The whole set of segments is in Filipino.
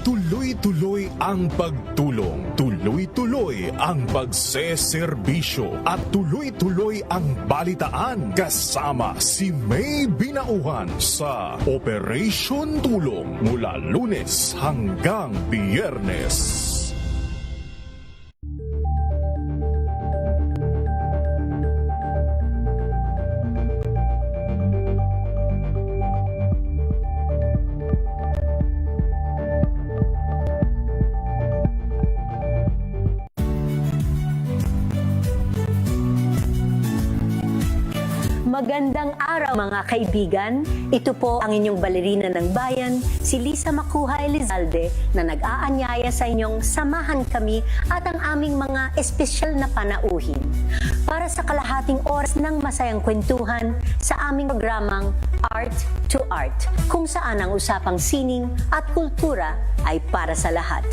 Tuloy-tuloy ang pagtulong, tuloy-tuloy ang pagseserbisyo at tuloy-tuloy ang balitaan kasama si May Binauhan sa Operation Tulong mula Lunes hanggang Biyernes. Magandang araw mga kaibigan. Ito po ang inyong balerina ng bayan, si Lisa Macuja Elizalde, na nag-aanyaya sa inyong samahan kami at ang aming mga espesyal na panauhin para sa kalahating oras ng masayang kwentuhan sa aming programang Art to Art, kung saan ang usapang sining at kultura ay para sa lahat.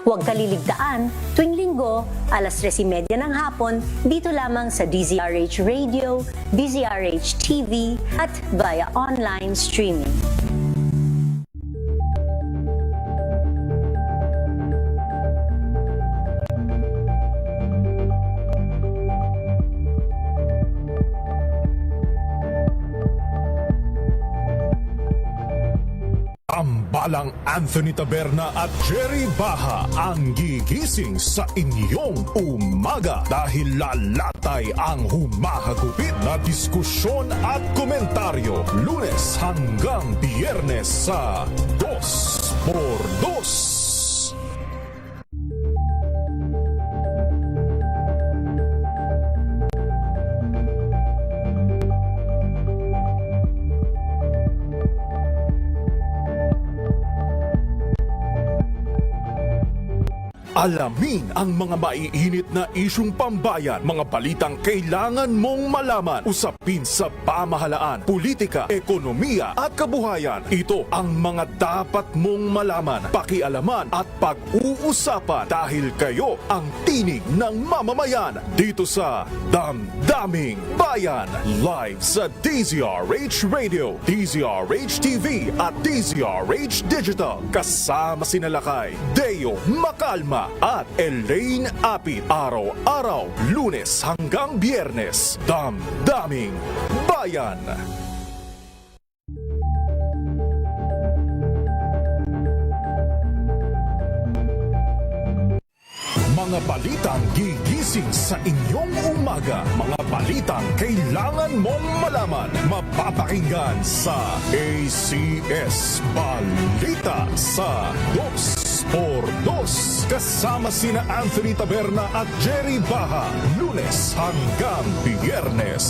Huwag kaliligtaan, tuwing linggo, alas 3:30 ng hapon, dito lamang sa DZRH Radio, DZRH TV, at via online streaming. Tambalang Anthony Taberna at Jerry Baha ang gigising sa inyong umaga dahil lalatay ang humahagupit na diskusyon at komentaryo Lunes hanggang Biyernes sa 2x2. Alamin ang mga maiinit na isyung pambayan, mga balitang kailangan mong malaman, usapin sa pamahalaan, politika, ekonomiya at kabuhayan. Ito ang mga dapat mong malaman, pakialaman at pag-uusapan dahil kayo ang tinig ng mamamayan dito sa Damdaming Bayan. Live sa DZRH Radio, DZRH TV at DZRH Digital. Kasama sinalakay Deo Macalma at Elaine Apit. Araw-araw, Lunes hanggang Biyernes. Damdaming Bayan. Mga balitang gigising sa inyong umaga. Mga balitang kailangan mong malaman. Mapapakinggan sa ACS Balita sa 2x2 kasama sina Anthony Taberna at Jerry Baha. Lunes hanggang Biyernes.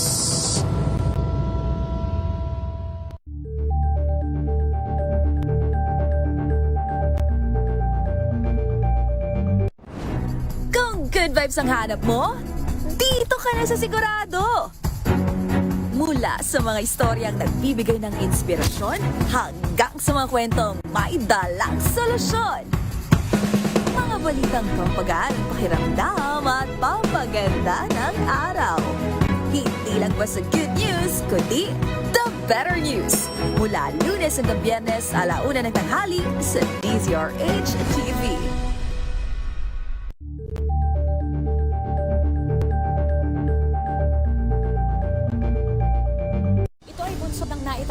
Good vibes ang hanap mo? Dito ka na sa sigurado! Mula sa mga istoryang nagbibigay ng inspirasyon hanggang sa mga kwentong may dalang solusyon. Mga balitang pampagaan, pakiramdam at pampaganda ng araw. Hindi lang ba sa good news, kundi the better news. Mula Lunes hanggang Biyernes, 1:00 ng tanghali sa DZRH TV.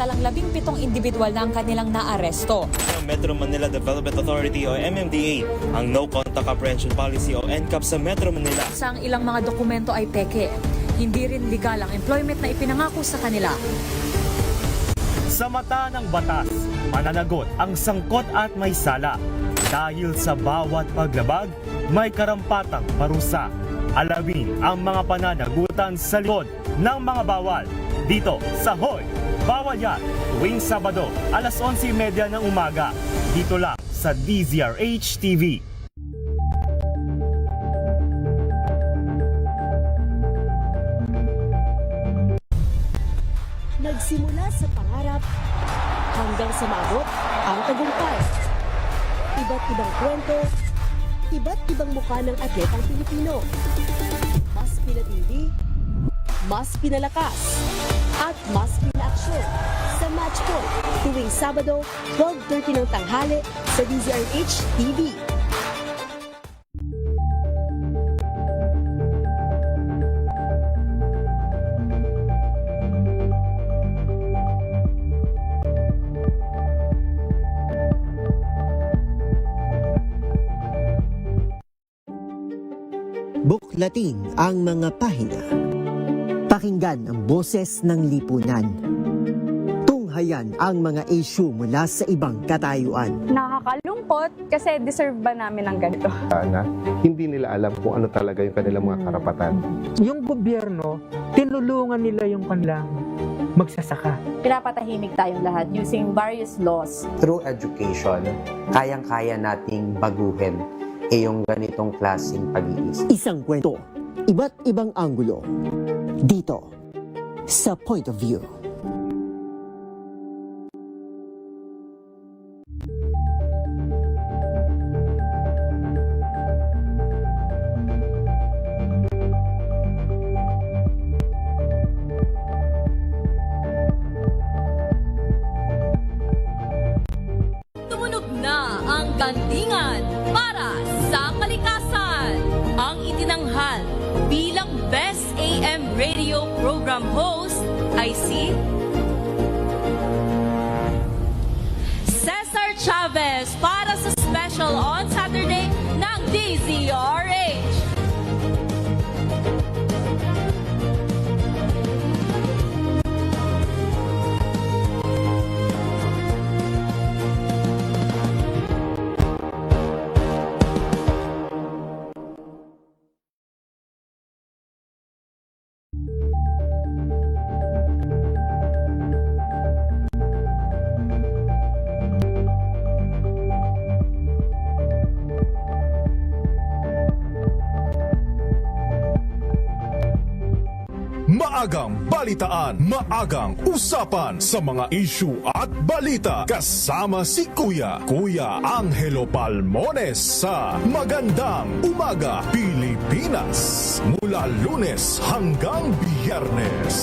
Talang 17 individual na ang kanilang naaresto. Ang Metro Manila Development Authority o MMDA ang No Contact Apprehension Policy o NCAP sa Metro Manila. Sa ang ilang mga dokumento ay peke. Hindi rin legal ang employment na ipinangako sa kanila. Sa mata ng batas, mananagot ang sangkot at may sala. Dahil sa bawat paglabag, may karampatang parusa. Alamin ang mga pananagutan sa likod ng mga bawal. Dito sa Hoy! Bawal Yan, tuwing Sabado, alas 11:30 ng umaga. Dito lang sa DZRH TV. Nagsimula sa pangarap hanggang sa maabot ang tagumpay. Iba't ibang kwento, iba't ibang mukha ng atletang Pilipino. Mas pinatindi, mas pinalakas, at mas pinaaksyon sa Match Point tuwing Sabado, 12:30 ng tanghali sa DZRH TV. Buklatin ang mga pahina. Pakinggan ang boses ng lipunan. Tunghayan ang mga issue mula sa ibang katayuan. Nakakalungkot kasi deserve ba namin ng ganito? Na hindi nila alam kung ano talaga yung kanilang mga karapatan. Yung gobyerno, tinulungan nila yung kanilang magsasaka. Pinapatahimik tayong lahat using various laws. Through education, kayang-kaya nating baguhin yung ganitong klaseng pag-iisip. Isang kwento, iba't ibang anggulo. Dito, sa Point of View. Tumunog na ang gandingan para sa kalikasan. Ang itinanghal bilang Best AM Radio Program Host ay si Cesar Chavez para sa special on Saturday ng DZRH. Maagang balitaan, maagang usapan sa mga issue at balita kasama si Kuya Angelo Palmones sa Magandang Umaga Pilipinas mula Lunes hanggang Biyernes.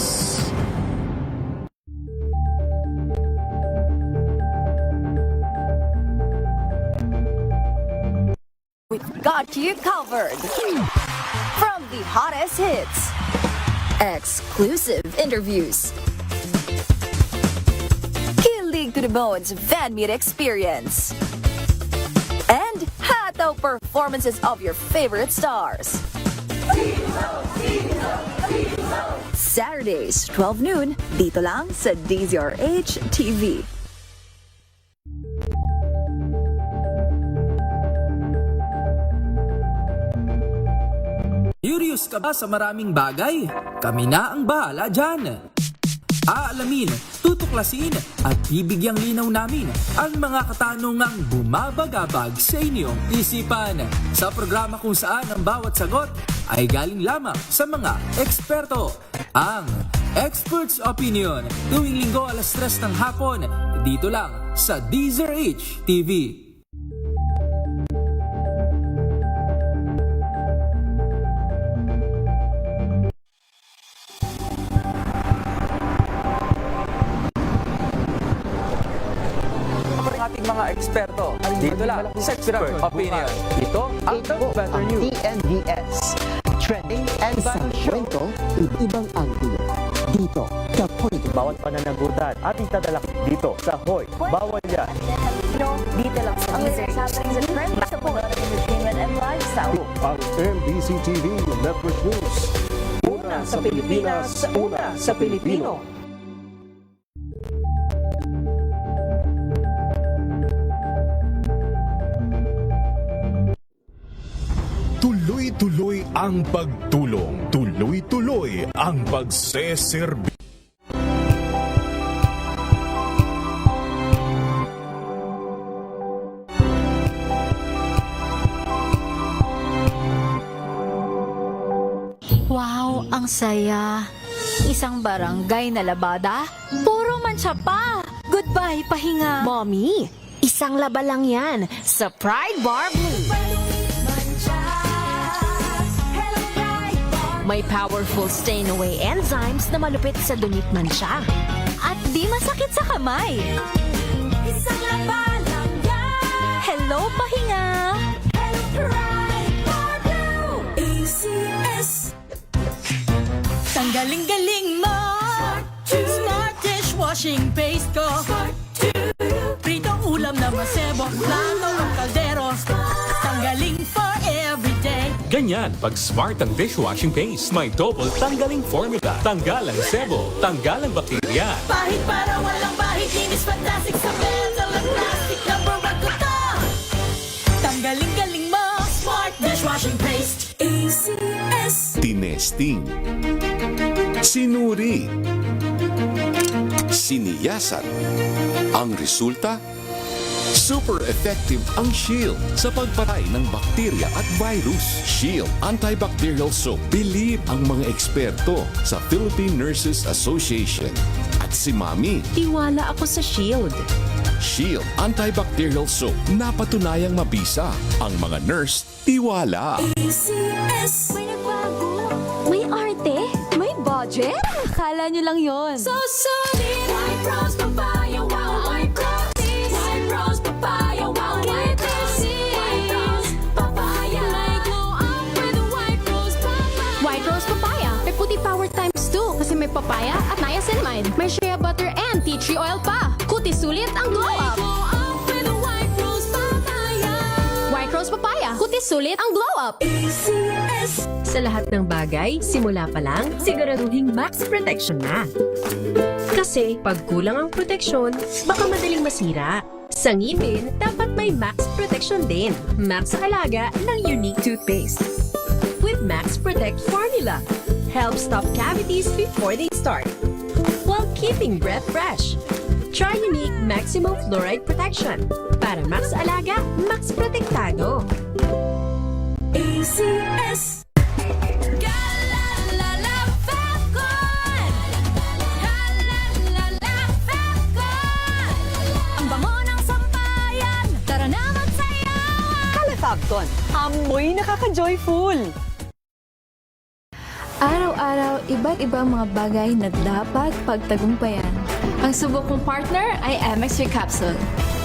We've got you covered. From the hottest hits, exclusive interviews, kilig to the bones fan meet experience, and hataw performances of your favorite stars. Saturdays, 12 noon, dito lang sa DZRH TV. Curious ka ba sa maraming bagay? Kami na ang bahala dyan. Aalamin, tutuklasin at bibigyang linaw namin ang mga katanungang bumabagabag sa inyong isipan. Sa programa kung saan ang bawat sagot ay galing lamang sa mga eksperto. Ang Expert's Opinion, tuwing linggo 3:00 ng hapon, dito lang sa DZRH TV. Mga eksperto dito lang sa Expert Opinion. Ito ang Better News. TNDS. Trending and Isang kwento, ibang anggulo. Dito, sa Point of View. Bawat pananagutan ating tadalak dito sa Hoy. Bawal yan. Dito lang sa DZRH. Sa entertainment and lifestyle. Ang MBC TV Network News. Una sa Pilipinas, una sa Pilipino. Tuloy-tuloy ang pagtulong, tuloy-tuloy ang pagseserbi. Wow, ang saya. Isang barangay na labada, puro mancha pa. Goodbye, pahinga. Mommy, isang laba lang yan sa Pride Bar Blue. May powerful stain-away enzymes na malupit sa dunit mansya. At di masakit sa kamay. Isang labalang yan. Hello, pahinga! Hello, pride, ACS. Tanggaling-galing mo. Smart dishwashing paste ko. Pritong ulam na masebo, plato o kaldero. Tanggaling for everyday. Ganyan pag smart ang dishwashing paste. May double tanggaling formula. Tanggal ang sebo, tanggal ang bakterya. Pahit para walang bahid, linis fantastic sa metal at plastic. Number one ko to. Tanggaling-galing mo. Smart dishwashing paste. ACS. Tinesting, sinuri, siniyasan. Ang resulta? Super effective ang Shield sa pagpatay ng bakterya at virus. Shield Antibacterial Soap. Believe ang mga eksperto sa Philippine Nurses Association. At si Mami. Tiwala ako sa Shield. Shield Antibacterial Soap. Napatunayang mabisa. Ang mga nurse, tiwala. ACS. May nagbago. May arte. May budget. Akala nyo lang yon. So solid. White Rose Papaya. Wow, White Rose. White Rose Papaya. Wow, White Rose. White Rose Papaya. May glow up with White Rose Papaya. White Rose Papaya. May puti power times 2 kasi may papaya at niacinamide. May shea butter and tea tree oil pa. Kutis sulit ang glow up. Glow up with White Rose Papaya. White Rose Papaya. Kutis sulit ang glow up. ACS. Sa lahat ng bagay, simula pa lang, siguraduhing max protection na. Kasi pag kulang ang proteksyon, baka madaling masira. Sa ngipin, dapat may max protection din. Max sa alaga ng unique toothpaste. With Max Protect formula, helps stop cavities before they start, while keeping breath fresh. Try unique maximum fluoride protection. Para max alaga, max protektado. ACS. Galalala Falcon. Galalala Falcon. Ang bango ng sampayan. Tara na magsayawan. Kalafabcon. Amoy nakaka-joyful. Araw-araw, iba't ibang mga bagay na dapat pagtagumpayan. Ang subok kong partner ay MX3 Capsule.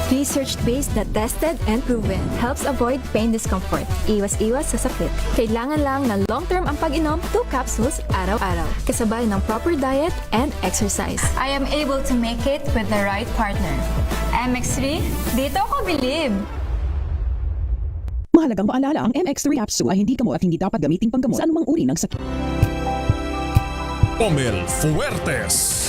Research-based na tested and proven. Helps avoid pain discomfort. Iwas-iwas sa sakit. Kailangan lang na long-term ang pag-inom 2 capsules araw-araw. Kasabay ng proper diet and exercise. I am able to make it with the right partner. MX3, dito ako bilib! Mahalagang paalala, ang MX3 capsule ay hindi gamot at hindi dapat gamitin panggamot sa anumang uri ng sakit. Omel Fuertes.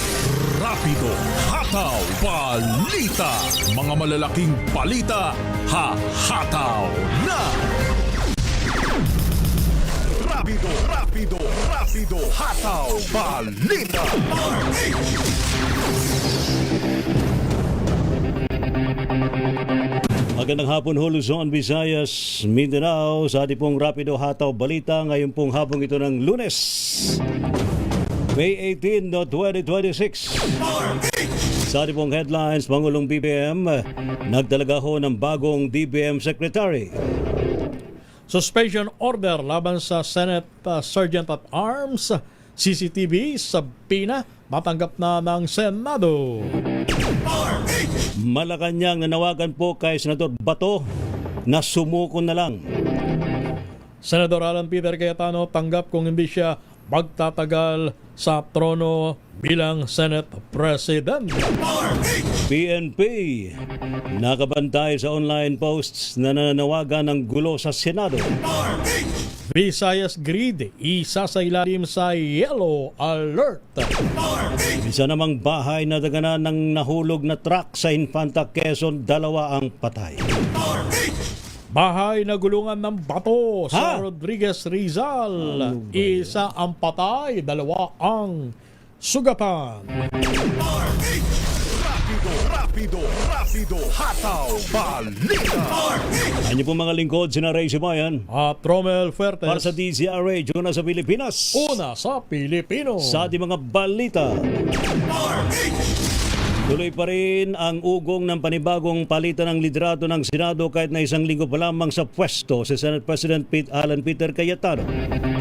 Rapido, hataw, balita. Mga malalaking balita, hahataw na. Rapido, rapido, rapido, hataw, balita. Magandang hapon ho, Luzon, Visayas, Mindanao. Sa ating pong Rapido Hataw Balita, ngayon pong hapong ito ng Lunes, May 18, 2026. Sa ating pong headlines, Pangulong BBM, nagtalaga ho ng bagong DBM Secretary. Suspension order laban sa Senate Sergeant at Arms. CCTV sa Pina, matanggap na ng Senado. Malacanang nanawagan po kay Senador Bato na sumuko na lang. Senador Alan Peter Cayetano tanggap kung hindi siya magtatagal sa trono bilang Senate President. PNP nakabantay sa online posts na nananawagan ng gulo sa Senado. Visayas Grid, isa sa ilalim sa yellow alert. Isa namang bahay na daganan ng nahulog na truck sa Infanta, Quezon, 2 ang patay. Bahay na gulungan ng bato sa Rodriguez Rizal. Isa ang patay, 2 ang sugatan. Rapido, rapido, hataw, balita. Ano po mga lingkod, sina Ray Sibayan at Romel Fuertes para sa DZRH, una sa Pilipinas. Una sa Pilipino. Sa ating mga balita. Tuloy pa rin ang ugong ng panibagong palitan ng liderato ng Senado kahit na 1 linggo pa lamang sa pwesto si Senate President Alan Peter Cayetano.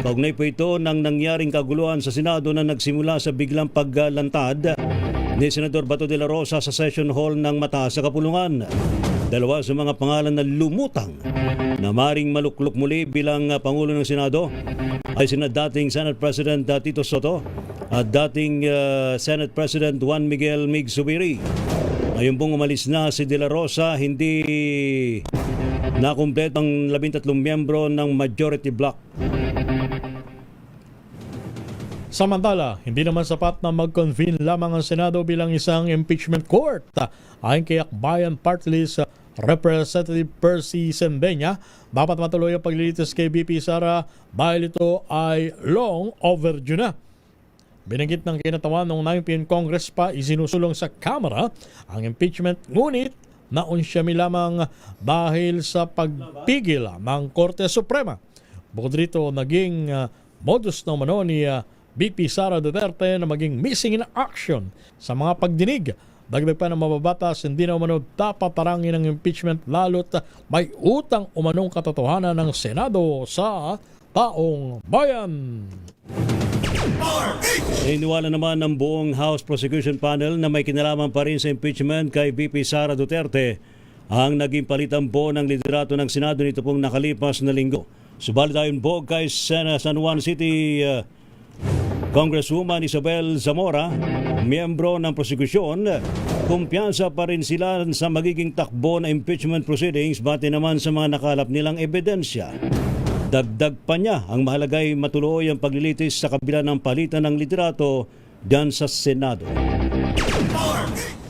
Kaugnay po ito ng nangyaring kaguluhan sa Senado na nagsimula sa biglang paglantad ni Senador Bato de la Rosa sa session hall ng Mataas sa Kapulungan. Dalawa sa mga pangalan na lumutang na maring maluklok muli bilang Pangulo ng Senado ay sina dating Senate President Tito Soto at dating Senate President Juan Miguel Mig Zubiri. Ngayon pong umalis na si De La Rosa, hindi nakumpleto ang 13 miyembro ng majority bloc. Samantala, hindi naman sapat na mag-convene lamang ang Senado bilang isang impeachment court. Ayon kay Akbayan Party List Representative Percy Sembenya, dapat matuloy ang paglilitis kay VP Sara dahil ito ay long overdue na. Binanggit ng kinatawan ng 9th Congress pa isinusulong sa Kamara ang impeachment, ngunit naunsiyami lamang dahil sa pagpigil ng Korte Suprema. Bukod rito, naging modus na umano ni VP Sara Duterte na maging missing in action sa mga pagdinig. Dagdag pa ng mababatas, hindi na umano dapat tarangin ng impeachment lalo't may utang umanong katotohanan ng Senado sa taong bayan. Iniwala naman ng buong House Prosecution Panel na may kinalaman pa rin sa impeachment kay VP Sara Duterte ang naging palitan po ng liderato ng Senado nito pong nakalipas na linggo. Subalit ayon po kay San Juan City Congresswoman Isabel Zamora, miyembro ng prosekusyon, kumpiyansa pa rin sila sa magiging takbo na impeachment proceedings bate naman sa mga nakalap nilang ebidensya. Dagdag pa niya, ang mahalaga ay matuloy ang paglilitis sa kabila ng palitan ng liderato dyan sa Senado.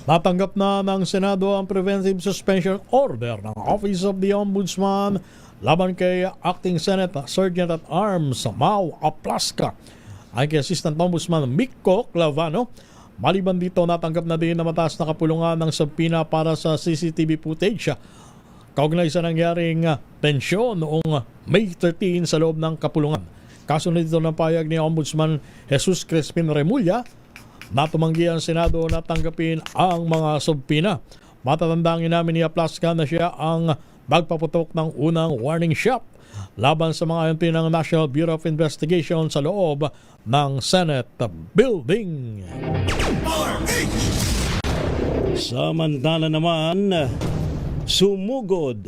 Natanggap na ng Senado ang preventive suspension order ng Office of the Ombudsman laban kay Acting Senate Sergeant at Arms Mau Aplaska. Ay kay Assistant Ombudsman Miko Clavano. Maliban dito, natanggap na din na mataas na kapulungan ng subpoena para sa CCTV footage kaugnay sa nangyaring tensyon noong May 13 sa loob ng kapulungan. Kasunod dito ng payag ni Ombudsman Jesus Crispin Remulla na tumanggi ang Senado na tanggapin ang mga subpoena. Matatandaan namin ni Aplaska na siya ang magpaputok ng unang warning shot laban sa mga ayuntin ng National Bureau of Investigation sa loob ng Senate Building. Samantala naman, Sumugod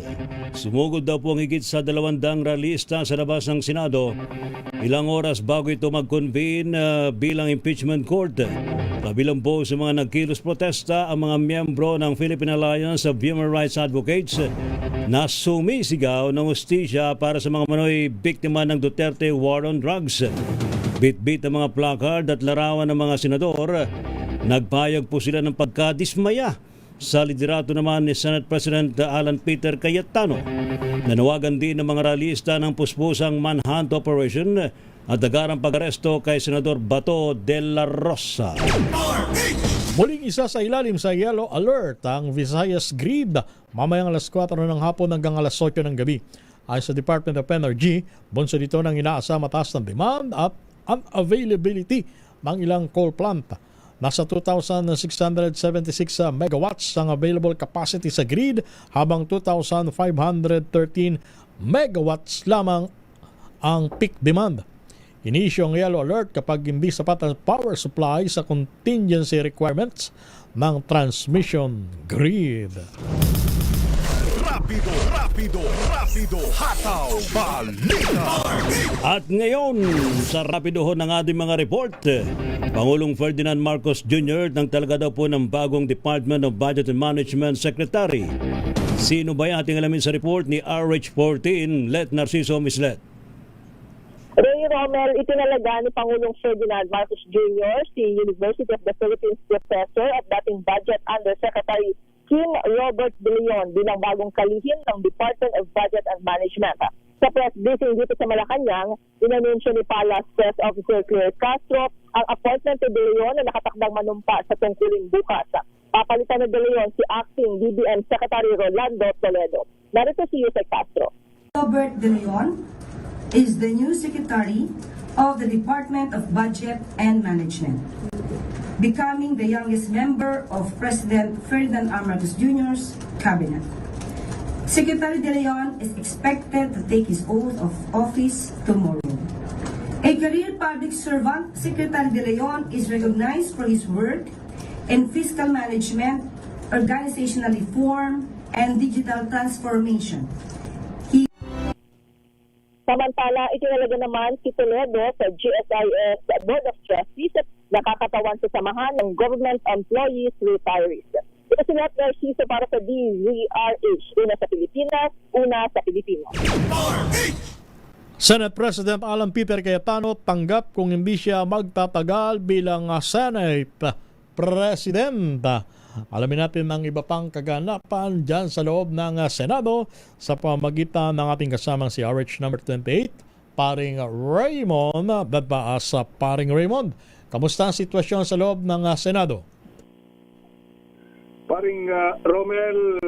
daw po ang higit sa 200 ralista sa labas ng Senado ilang oras bago ito mag-convene bilang impeachment court. Kabilang po sa mga nagkilos protesta ang mga miyembro ng Philippine Alliance of Human Rights Advocates na sumisigaw ng hustisya para sa mga manoy biktima ng Duterte War on Drugs. Bit-bit ang mga placard at larawan ng mga senador. Nagpayag po sila ng pagkadismaya sa liderato naman ni Senate President Alan Peter Cayetano. Nanawagan din ng mga ralista ng puspusang manhunt operation at agarang pag-aresto kay Senador Bato de la Rosa. Muling isa sa ilalim sa yellow alert ang Visayas Grid mamayang alas 4 ng hapon hanggang alas 8 ng gabi. Ayon sa Department of Energy, bunso dito ng inaasa mataas ng demand at unavailability ng ilang coal plant. Nasa 2,676 megawatts ang available capacity sa grid habang 2,513 megawatts lamang ang peak demand. Inisyo ang yellow alert kapag hindi sapat ang power supply sa contingency requirements ng transmission grid. Rapido, hataw, balita. At ngayon, sa rapidohon ng ating mga report, Pangulong Ferdinand Marcos Jr. nang talaga daw po ng bagong Department of Budget and Management Secretary. Sino ba yung ating alamin sa report ni RH14, Let Narciso Mislet? Ray Romel, itinalaga ni Pangulong Ferdinand Marcos Jr. si University of the Philippines Professor at dating Budget Undersecretary Kim Robert De Leon bilang bagong kalihim ng Department of Budget and Management. Sa press briefing dito sa Malacanang, inanunsyo ni Palace Press Officer Claire Castro ang appointment ni De Leon na nakatakdang manumpa sa tungkulin bukas. Papalitan ni De Leon si Acting DBM Secretary Rolando Toledo. Narito si Yusek Castro. Robert De Leon is the new Secretary of the Department of Budget and Management, becoming the youngest member of President Ferdinand R. Marcos Jr.'s cabinet. Secretary De Leon is expected to take his oath of office tomorrow. A career public servant, Secretary De Leon is recognized for his work in fiscal management, organizational reform, and digital transformation. Samantala, itinalaga naman si Toledo sa GSIS Board of Trustees at nakakatawan sa samahan ng Government Employees Retirees. Ito si Net Narciso para sa DZRH, una sa Pilipinas, una sa Pilipino. Senate President Alan Peter Cayetano tanggap kung hindi siya magtatagal bilang Senate President. Alamin natin ang iba pang kaganapan dyan sa loob ng Senado sa pamagitan ng ating kasamang si RH number 28, Paring Raymond. Sa Paring Raymond, kamusta ang sitwasyon sa loob ng Senado? Paring Romel,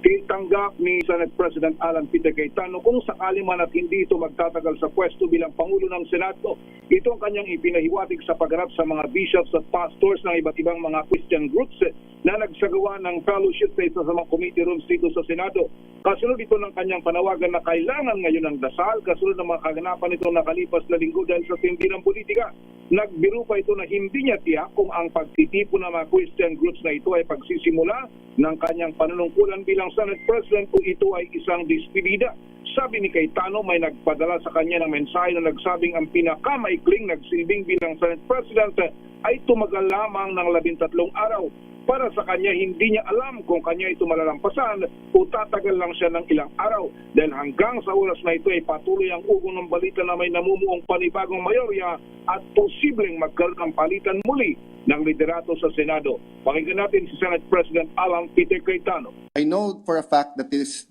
tinanggap ni Senate President Alan Peter Cayetano kung sakali man at hindi ito magtatagal sa pwesto bilang Pangulo ng Senado. Ito ang kanyang ipinahiwatig sa pagharap sa mga bishops at pastors ng iba't ibang mga Christian groups na nagsagawa ng fellowship sa isa sa mga committee rooms dito sa Senado. Kasunod ito ng kanyang panawagan na kailangan ngayon ng dasal, kasunod ng mga kaganapan itong nakalipas na linggo dahil sa tindi ng politika. Nagbiro pa ito na hindi niya tiyak kung ang pagtitipon ng mga Christian groups na ito ay pagsisimula ng kanyang panunungkulan bilang Senate President o ito ay isang dispedida. Sabi ni Cayetano, may nagpadala sa kanya ng mensahe na nagsabing ang pinakamaikling nagsilbing bilang Senate President ay tumagal lamang ng 13 araw. Para sa kanya, hindi niya alam kung kanya ito malalampasan o tatagal lang siya ng ilang araw. Dahil hanggang sa oras na ito ay patuloy ang ugong ng balita na may namumuong panibagong mayorya at posibleng magkaroon ng palitan muli ng liderato sa Senado. Pakinggan natin si Senate President Alan Peter Cayetano. I know for a fact that this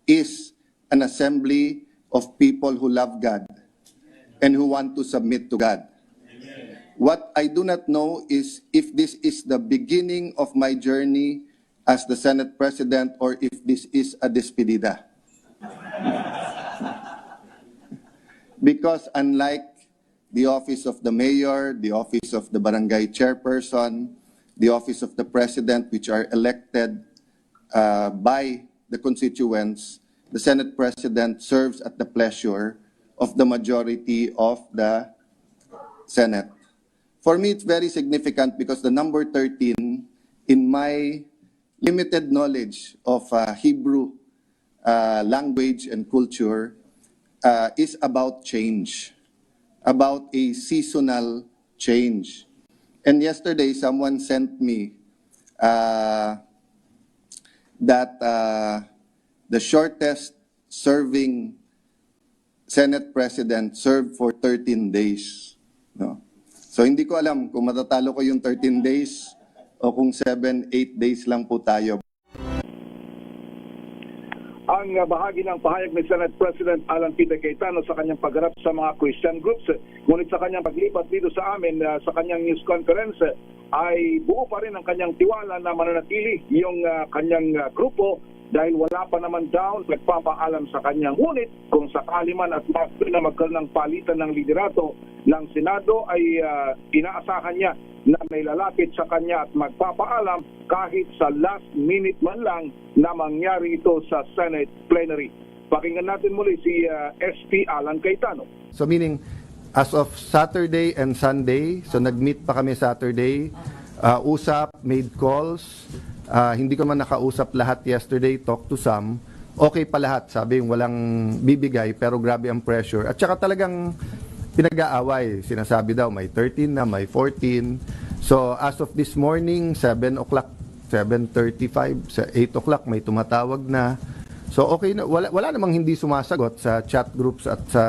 is an assembly of people who love God and who want to submit to God. What I do not know is if this is the beginning of my journey as the Senate President or if this is a despedida. Because unlike the office of the mayor, the office of the barangay chairperson, the office of the president, which are elected by the constituents, the Senate President serves at the pleasure of the majority of the Senate. For me, it's very significant because the number 13, in my limited knowledge of Hebrew language and culture, is about change, about a seasonal change. And yesterday, someone sent me that the shortest serving Senate President served for 13 days. No? So hindi ko alam kung matatalo ko yung 13 days o kung 7-8 days lang po tayo. Ang bahagi ng pahayag ni Senate President Alan Peter Cayetano sa kanyang pagharap sa mga Christian groups. Ngunit sa kanyang paglipat dito sa amin sa kanyang news conference ay buo pa rin ang kanyang tiwala na mananatili yung kanyang grupo dahil wala pa naman daw nagpapaalam sa kanya. Ngunit kung sakali man at na magkaroon ng palitan ng liderato ng Senado ay inaasahan niya na may lalapit sa kanya at magpapaalam kahit sa last minute man lang na mangyari ito sa Senate plenary. Pakinggan natin muli si SP Alan Cayetano. So meaning, as of Saturday and Sunday, so nag-meet pa kami Saturday, usap, made calls, hindi ko man nakausap lahat yesterday, talk to some, okay pa lahat, sabi yung walang bibigay pero grabe ang pressure. At saka talagang pinag-aaway, sinasabi daw may 13 na, may 14. So as of this morning, 7 o'clock, 7:35, sa 8 o'clock may tumatawag na. So okay na, wala namang hindi sumasagot sa chat groups at sa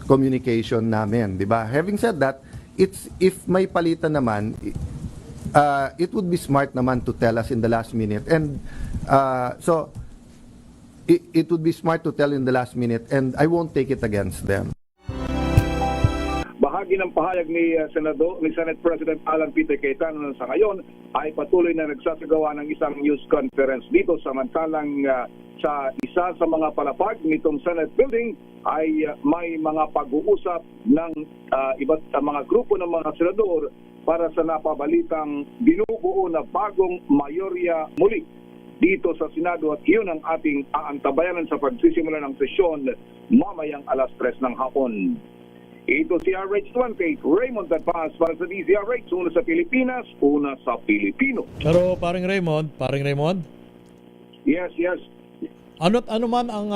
communication namin, di ba? Having said that, if may palitan naman, it would be smart naman to tell us in the last minute. And so it would be smart to tell in the last minute and I won't take it against them. Bahagi ng pahayag ni Senate President Alan Peter Cayetano sa ngayon ay patuloy na nagsasagawa ng isang news conference dito samantalang sa isa sa mga palapag nitong Senate building ay may mga pag-uusap ng iba't mga grupo ng mga senador para sa napabalitang binubuo na bagong mayorya muli dito sa Senado at iyon ang ating aantabayanan sa pagsisimula ng sesyon mamayang 3:00 ng hapon. Ito si RH28, Raymond Dadpas para sa DZRH, una sa Pilipinas, una sa Pilipino. Pero paring Raymond, Yes. ano't ano man ang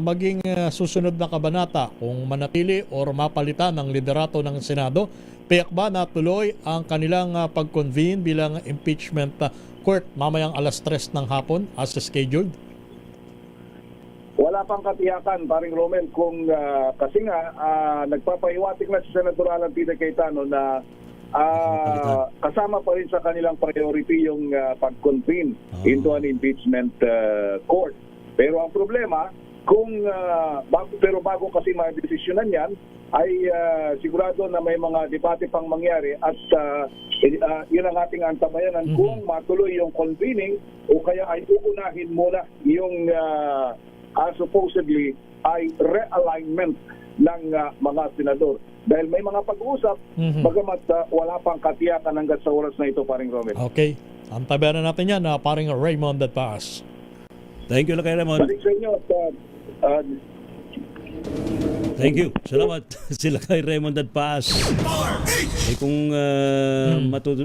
maging susunod na kabanata kung manatili or mapalitan ng liderato ng Senado, payak ba na tuloy ang kanilang pag-convene bilang impeachment court mamayang alas 3 ng hapon as scheduled? Wala pang katiyakan, paring Romel, kung kasi nga nagpapahiwatig na si Senador Alan Peter Cayetano na kasama pa rin sa kanilang priority yung pag-convene into an impeachment court. Pero ang problema, kung bago kasi ma-desisyonan yan, ay sigurado na may mga debate pang mangyari at yun ang ating antabayanan kung matuloy yung convening o kaya ay uunahin muna yung supposedly ay realignment ng mga senador. Dahil may mga pag-uusap, bagamat wala pang katiyakan hanggang sa oras na ito, paring Romel. Okay. Antabayanan natin yan na paring Raymond Dadpas. Thank you, Lakay Raymond. Balik sa inyo at Thank you. Salamat sila kay Raymond Dadpas. Kung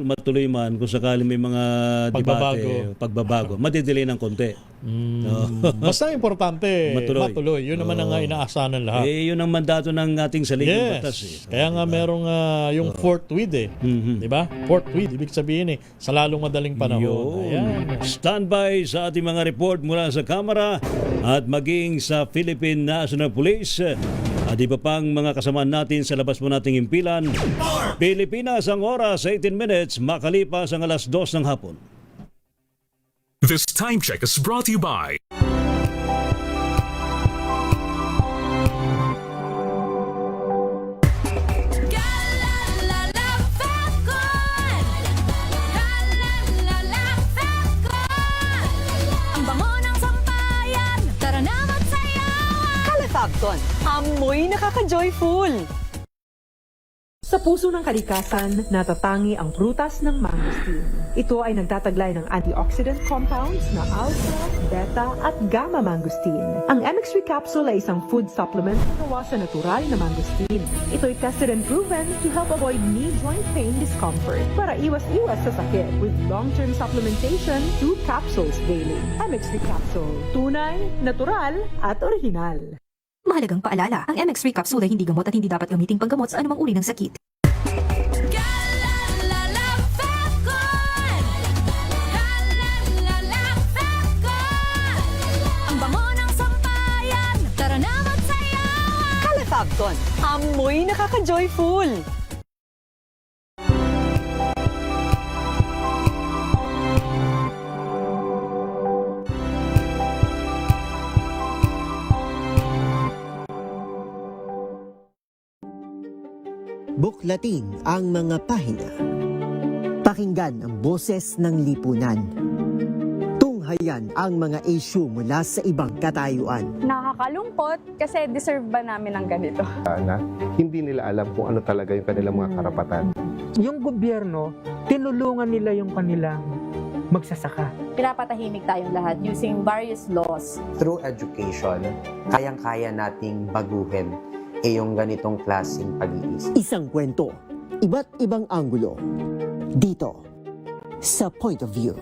matuloy man, kung sakali may mga pagbabago, madidelay ng konti. Basta importante, matuloy. Yun naman ang inaasahan ng lahat. Yun ang mandato ng ating saligang batas. Kaya nga merong yung fourth with di ba? Fourth with, ibig sabihin sa lalong madaling panahon. Standby sa ating mga report mula sa Kamara at maging sa Philippine National Police. At iba pang mga kasama natin sa labas mo nating impilan. Pilipinas ang oras, 18 minutes, makalipas ang alas 2 ng hapon. This time check is brought to you by amoy nakaka-joyful. Sa puso ng kalikasan, natatangi ang prutas ng mangosteen. Ito ay nagtataglay ng antioxidant compounds na alpha, beta at gamma mangosteen. Ang MX3 capsule ay isang food supplement na gawa sa natural na mangosteen. Ito ay tested and proven to help avoid knee joint pain discomfort para iwas-iwas sa sakit with long-term supplementation 2 capsules daily. MX3 capsule, tunay, natural at original. Mahalagang paalala, ang MX3 capsule ay hindi gamot at hindi dapat gamiting panggamot sa anumang uri ng sakit. Ang bango ng sampayan, tara na magsayawan! Calefacton, amoy nakaka-joyful. Buklatin ang mga pahina. Pakinggan ang boses ng lipunan. Tunghayan ang mga issue mula sa ibang katayuan. Nakakalungkot kasi deserve ba namin ng ganito? Hindi nila alam kung ano talaga yung kanilang mga karapatan. Yung gobyerno, tinulungan nila yung kanilang magsasaka. Pinapatahimik tayong lahat using various laws. Through education, kayang-kaya nating baguhin yung ganitong klaseng pag-iisip. Isang kwento, iba't ibang anggulo. Dito, sa Point of View.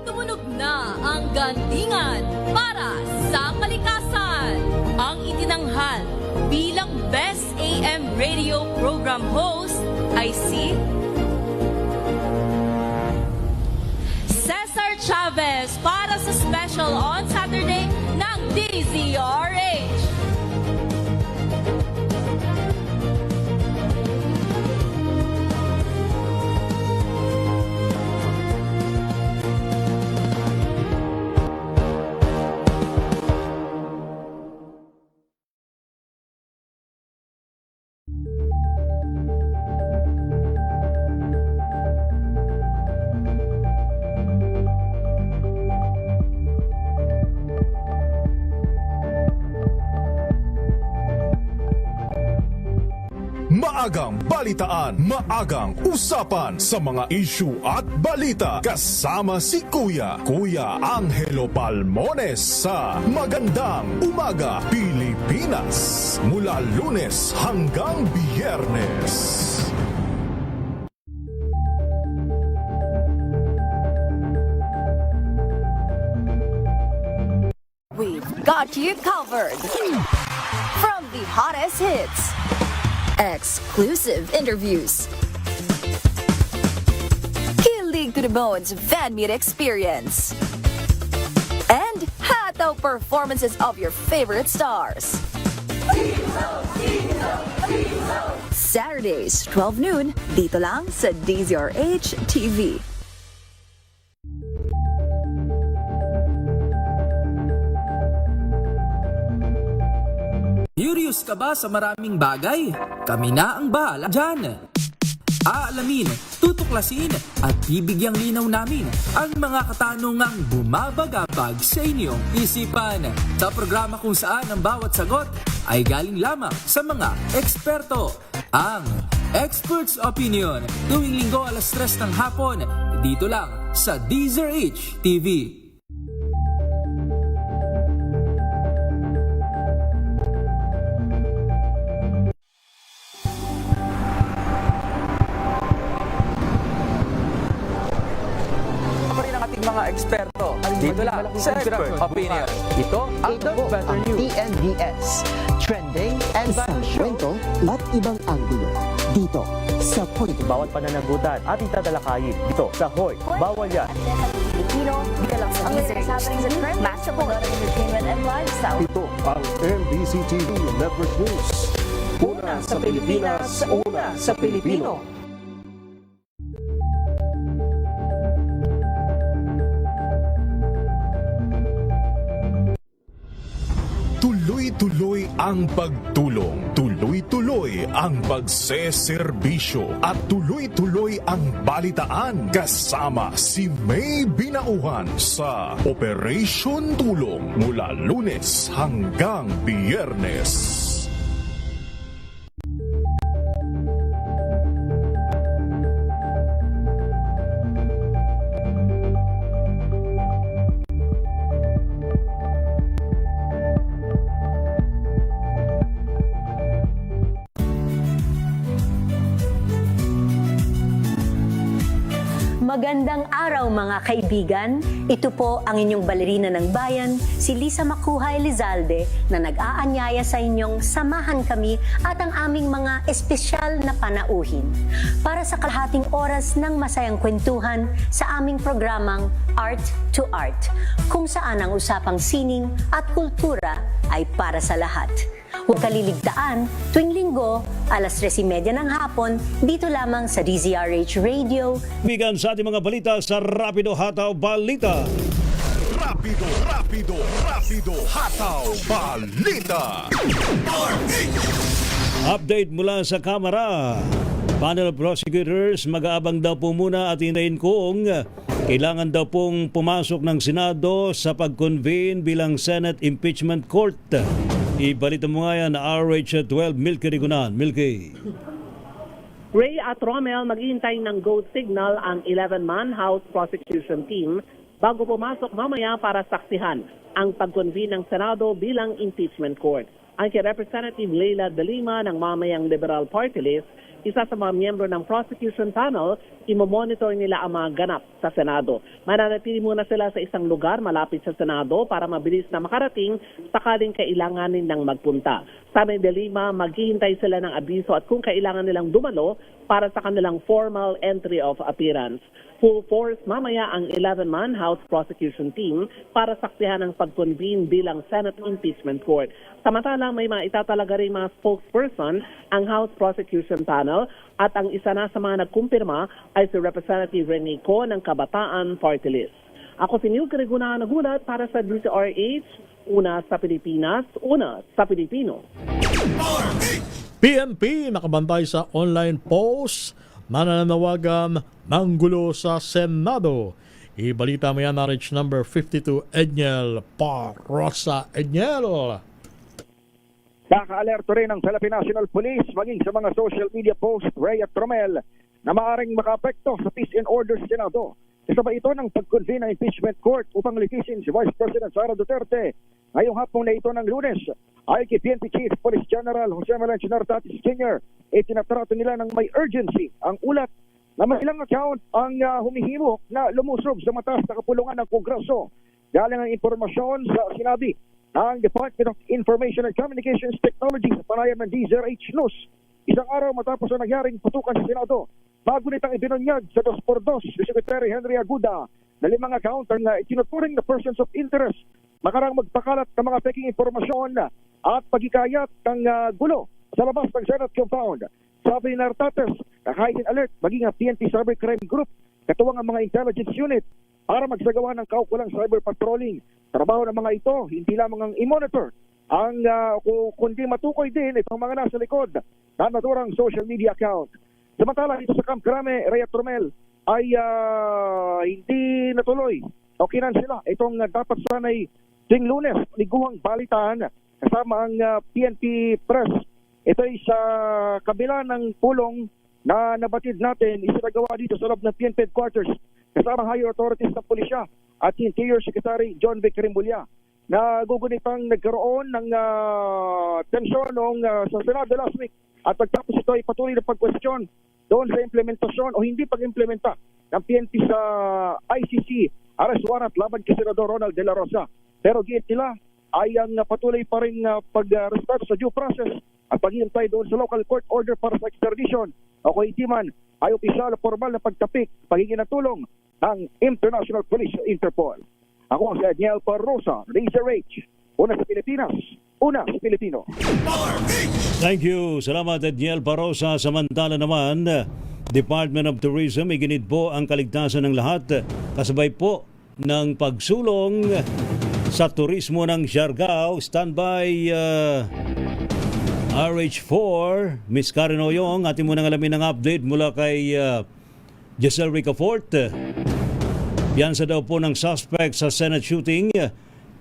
Tumunog na ang gandingan para sa kalikasan. Ang itinanghal bilang Best AM Radio Program Host ay si Cesar Chavez para sa special on Saturday ng DZRH. maagang balitaan, maagang usapan sa mga issue at balita. Kasama si Kuya Angelo Palmones sa Magandang Umaga Pilipinas. Mula Lunes hanggang Biyernes. We've got you covered. From the hottest hits, exclusive interviews, kilig to the bones fan meet experience, and hataw performances of your favorite stars. Saturdays, 12 noon, dito lang sa DZRH TV. Curious ka ba sa maraming bagay? Kami na ang bahala dyan. Aalamin, tutuklasin at bibigyang linaw namin ang mga katanungang bumabagabag sa inyong isipan. Sa programa kung saan ang bawat sagot ay galing lamang sa mga eksperto. Ang Expert's Opinion, tuwing linggo 3:00 ng hapon, dito lang sa DZRH TV. Mga eksperto dito lang sa Expert Opinion. Ito ang TNVS, trending and viral show. Kwento at ibang anggulo dito sa Hoy. Bawat pananagutan ating tatalakayin dito sa Hoy. Bawal yan. Pilipino, bilang sa research, master po ng entertainment and lifestyle. Ito ang MBC TV Network News. Una sa Pilipinas, una sa Pilipino. Tuloy-tuloy ang pagtulong, tuloy-tuloy ang pagseserbisyo at tuloy-tuloy ang balitaan kasama si May Binauhan sa Operation Tulong mula Lunes hanggang Biyernes. Magandang araw mga kaibigan. Ito po ang inyong balerina ng bayan, si Lisa Makuhay Lizalde, na nag-aanyaya sa inyong samahan kami at ang aming mga espesyal na panauhin para sa kalahating oras ng masayang kwentuhan sa aming programang Art to Art, kung saan ang usapang sining at kultura ay para sa lahat. Huwag kaliligtaan, tuwing linggo, 3:30 ng hapon, dito lamang sa DZRH Radio. Bigan sa ating mga balita sa Rapido Hataw Balita. Rapido Hataw Balita. Update mula sa Kamara. Panel of prosecutors mag-aabang daw po muna at hintayin kung kailangan daw pong pumasok ng Senado sa pag-convene bilang Senate Impeachment Court. Ibalita mo nga yan, RH12, Milky Rigunan. Milky. Ray at Romel, maghihintay ng go signal ang 11-man House Prosecution Team bago pumasok mamaya para saksihan ang pag-convene ng Senado bilang impeachment court. Ang kay Representative Leila De Lima ng mamayang Liberal Party List, isa sa mga miyembro ng prosecution panel, imomonitor nila ang mga ganap sa Senado. Mananatili muna sila sa isang lugar malapit sa Senado para mabilis na makarating sakaling kailanganin ng magpunta. Sabi ni De Lima, maghihintay sila ng abiso at kung kailangan nilang dumalo para sa kanilang formal entry of appearance. Full force mamaya ang 11-man House Prosecution Team para saksihan ang pag-convene bilang Senate Impeachment Court. Samantalang may mga itatalaga rin mga spokesperson ang House Prosecution Panel at ang isa na sa mga nagkumpirma ay si Representative Rene Co ng Kabataan Party List. Ako si Milky Rigunan, nagulat para sa DZRH, una sa Pilipinas, una sa Pilipino. PNP nakabantay sa online post, mananawagan ng gulo sa Senado. Ibalita mo yan na Rich number 52, Edniel Parrosa. Edniel. Nakaalerto rin ang Philippine National Police maging sa mga social media post, Ray at Romel, na maaaring makaapekto sa peace and order sa Senado. Kasabay ito ng pag-convene ng impeachment court upang litisin si Vice President Sara Duterte. Ngayong hapon na ito ng Lunes, ay kay PNP Chief Police General Jose Melencio Nartatis Jr. Tinatrato nila ng may urgency ang ulat na may ilang account ang humihimok na lumusob sa mataas na kapulungan ng Kongreso. Galing ang impormasyon sa sinabi ng Department of Information and Communications Technology sa panayam ng DZRH News. Isang araw matapos ang nangyaring putukan sa Senado, bago nitang ibinunyag sa 2x2 ni Secretary Henry Aguda na 5 account ang itinuturing na persons of interest makarang magpakalat ng mga peking impormasyon at pagkikayat ng gulo sa labas ng Senate compound. Sabi ni Nartates na kahit in-alert maging ang PNP Cybercrime Group, katuwang ang mga intelligence unit para magsagawa ng kaukulang cyber patrolling. Trabaho ng mga ito, hindi lamang ang i-monitor ang kundi matukoy din itong mga nasa likod na naturang social media account. Samantala dito sa Camp Crame, Ray at Romel ay hindi natuloy o kinansela itong dapat sanay ting Lunes liguang balitaan kasama ang PNP Press. Ito ay sa kabila ng pulong na nabatid natin isinagawa dito sa loob ng PNP headquarters kasama higher authorities ng pulisya at Interior Secretary John Vic Rimulya. Nagugunitang nagkaroon ng tensyon noong sa Senado last week at pagtapos ito ay patuloy na pag-question doon sa implementasyon o hindi pag-implementa ng PNP sa ICC arrest warrant laban kay Senador Ronald De La Rosa. Pero giit nila ay ang patuloy pa rin pag-respeto sa due process at paghihintay doon sa local court order para sa extradition o kung hindi man ay opisyal o formal na pagtapik, paghingi ng tulong ng International Police Interpol. Ako si Daniel Parrosa, Razor H. Una sa Pilipinas, una sa Pilipino. Thank you. Salamat, Daniel Parrosa. Samantala naman, Department of Tourism, iginit po ang kaligtasan ng lahat. Kasabay po ng pagsulong sa turismo ng Siargao. Standby RH4, Miss Karen Oyong. Ating munang alamin ang update mula kay Giselle Ricafort. Piyansa daw po ng suspect sa Senate shooting.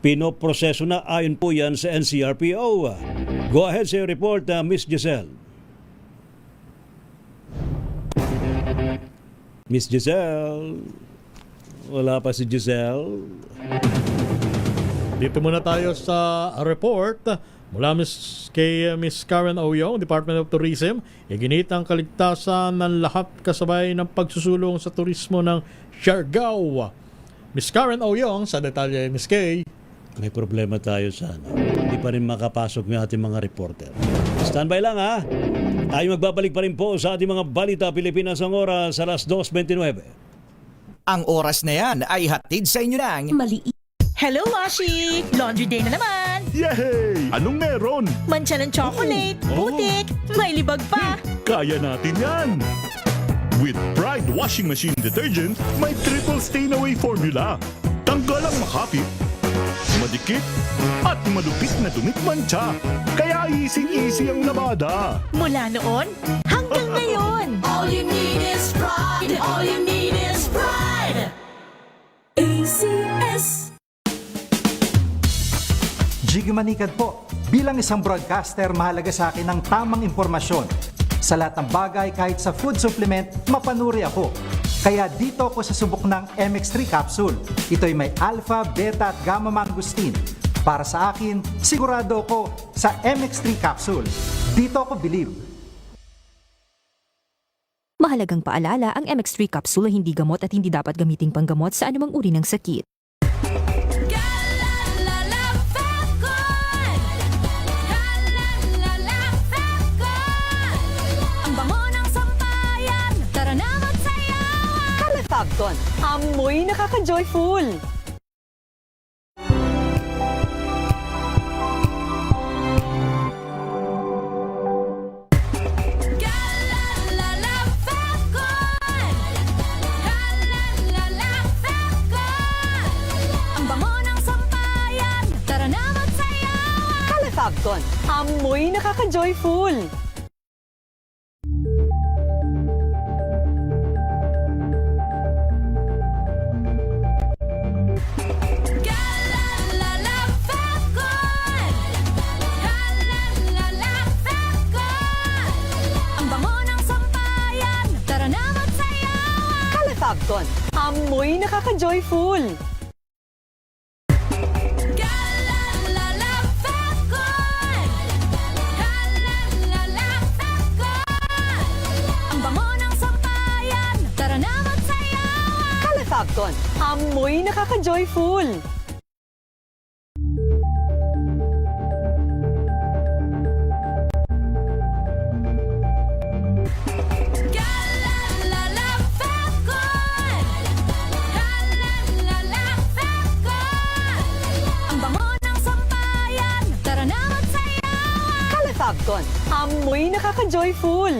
Pinoproseso na ayon po yan sa NCRPO. Go ahead sa your report, Miss Giselle. Miss Giselle. Wala pa si Giselle. Dito muna tayo sa report mula kay Miss Karen Oyong, Department of Tourism. Iginit ang kaligtasan ng lahat kasabay ng pagsusulong sa turismo ng Siargao. Miss Karen Oyong, sa detalye, Miss Kay. May problema tayo sa hindi pa rin makapasok ng ating mga reporter. Standby lang ha. Tayo magbabalik pa rin po sa ating mga balita Pilipinas ang oras sa alas 2:29. Ang oras na yan ay hatid sa inyo ng Maliit. Hello, Washi! Laundry day na naman! Yay! Anong meron? Mancha ng chocolate, putik, may libag pa! Kaya natin yan! With Pride Washing Machine Detergent, may triple stain-away formula. Tanggal ang makapit, madikit, at malupit na dumit mancha. Kaya easy-easy ang labada. Mula noon hanggang ngayon! All you need is pride! All you need is pride! ACS. Jiggy Manikad po. Bilang isang broadcaster, mahalaga sa akin ang tamang impormasyon. Sa lahat ng bagay, kahit sa food supplement, mapanuri ako. Kaya dito ako sa subok ng MX3 capsule. Ito'y may alpha, beta at gamma mangosteen. Para sa akin, sigurado ako sa MX3 capsule. Dito ako believe. Mahalagang paalala, ang MX3 capsule ay hindi gamot at hindi dapat gamiting panggamot sa anumang uri ng sakit. Fabcon, amoy nakaka-joyful! Ang bango ng sampayan, tara na magsayawan! Fabcon, amoy nakaka-joyful! Falcon. Amoy nakaka-joyful. Ang bango ng sampayan, tara na magsayawan! Kala Falcon. Amoy nakaka-joyful. Ang bango ng sampayan, tara na magsayawan! Kala Falcon. Amoy nakaka-joyful.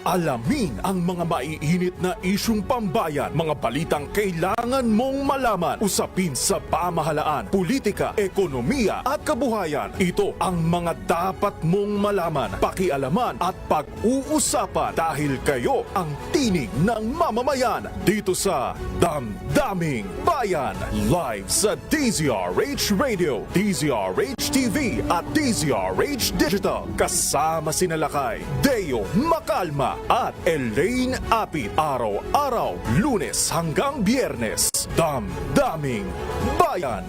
Alamin ang mga maiinit na isyung pambayan, mga balitang kailangan mong malaman, usapin sa pamahalaan, politika, ekonomiya at kabuhayan. Ito ang mga dapat mong malaman, pakialaman at pag-uusapan dahil kayo ang tinig ng mamamayan dito sa Damdaming Bayan. Live sa DZRH Radio, DZRH TV at DZRH Digital. Kasama sina Lakay, Deo Macalma at Elaine Apit. Araw-araw, Lunes hanggang Biyernes. Damdaming Bayan.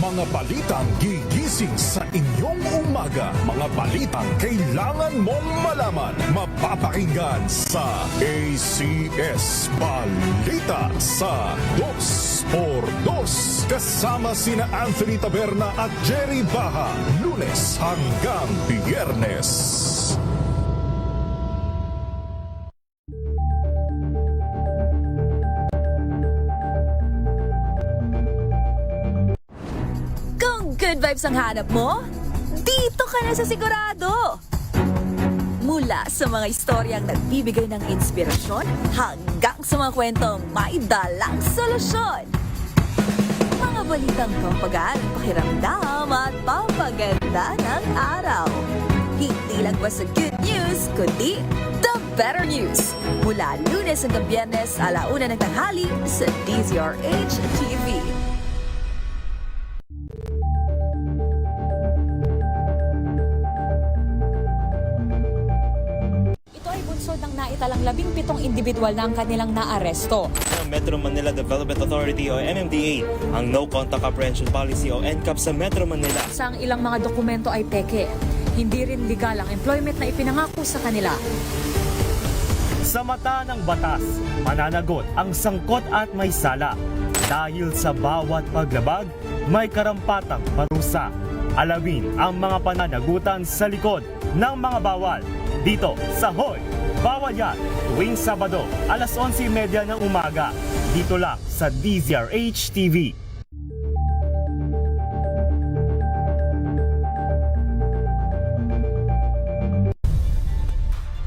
Mga balitang gigising sa inyong umaga. Mga balitang kailangan mong malaman. Mapapakinggan sa ACS Balita sa 2x2. Kasama sina Anthony Taberna at Jerry Baha. Lunes hanggang Biyernes. Good vibes ang hanap mo? Dito ka na sa Sigurado! Mula sa mga istoryang nagbibigay ng inspirasyon hanggang sa mga kwentong may dalang solusyon. Mga balitang pampagaan, pakiramdam at pampaganda ng araw. Hindi lang ba sa good news, kundi the better news. Mula Lunes hanggang Biyernes, 1:00 ng tanghali sa DZRH TV. Ng naitalang 17 individual na ang kanilang naaresto. Metro Manila Development Authority o MMDA ang No Contact Apprehension Policy o NCAP sa Metro Manila. Sa ang ilang mga dokumento ay peke. Hindi rin legal ang employment na ipinangako sa kanila. Sa mata ng batas, mananagot ang sangkot at may sala. Dahil sa bawat paglabag, may karampatang parusa. Alamin ang mga pananagutan sa likod ng mga bawal. Dito sa Hoy! Bawal Yan, tuwing Sabado, 11:30 ng umaga. Dito lang sa DZRH TV.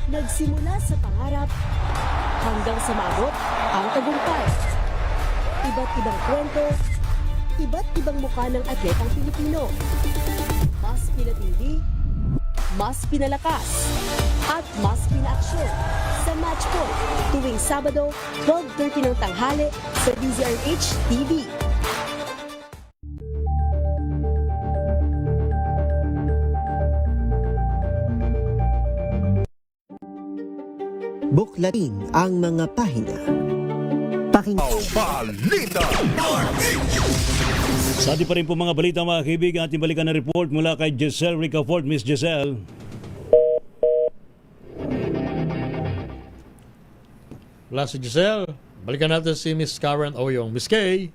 Nagsimula sa pangarap hanggang sa maabot ang tagumpay. Iba't ibang kwento, iba't ibang mukha ng atletang Pilipino. Mas pinatindi, mas pinalakas, at mas pinaaksyon sa Match Point tuwing Sabado, 12:30 ng tanghali sa DZRH TV. Buklatin ang mga pahina. Balita! Sa ating pa rin po mga balita mga kaibigan, ating balikan na report mula kay Giselle Ricafort. Miss Giselle. Wala si Giselle. Balikan natin si Miss Karen Oyong. Miss Kay.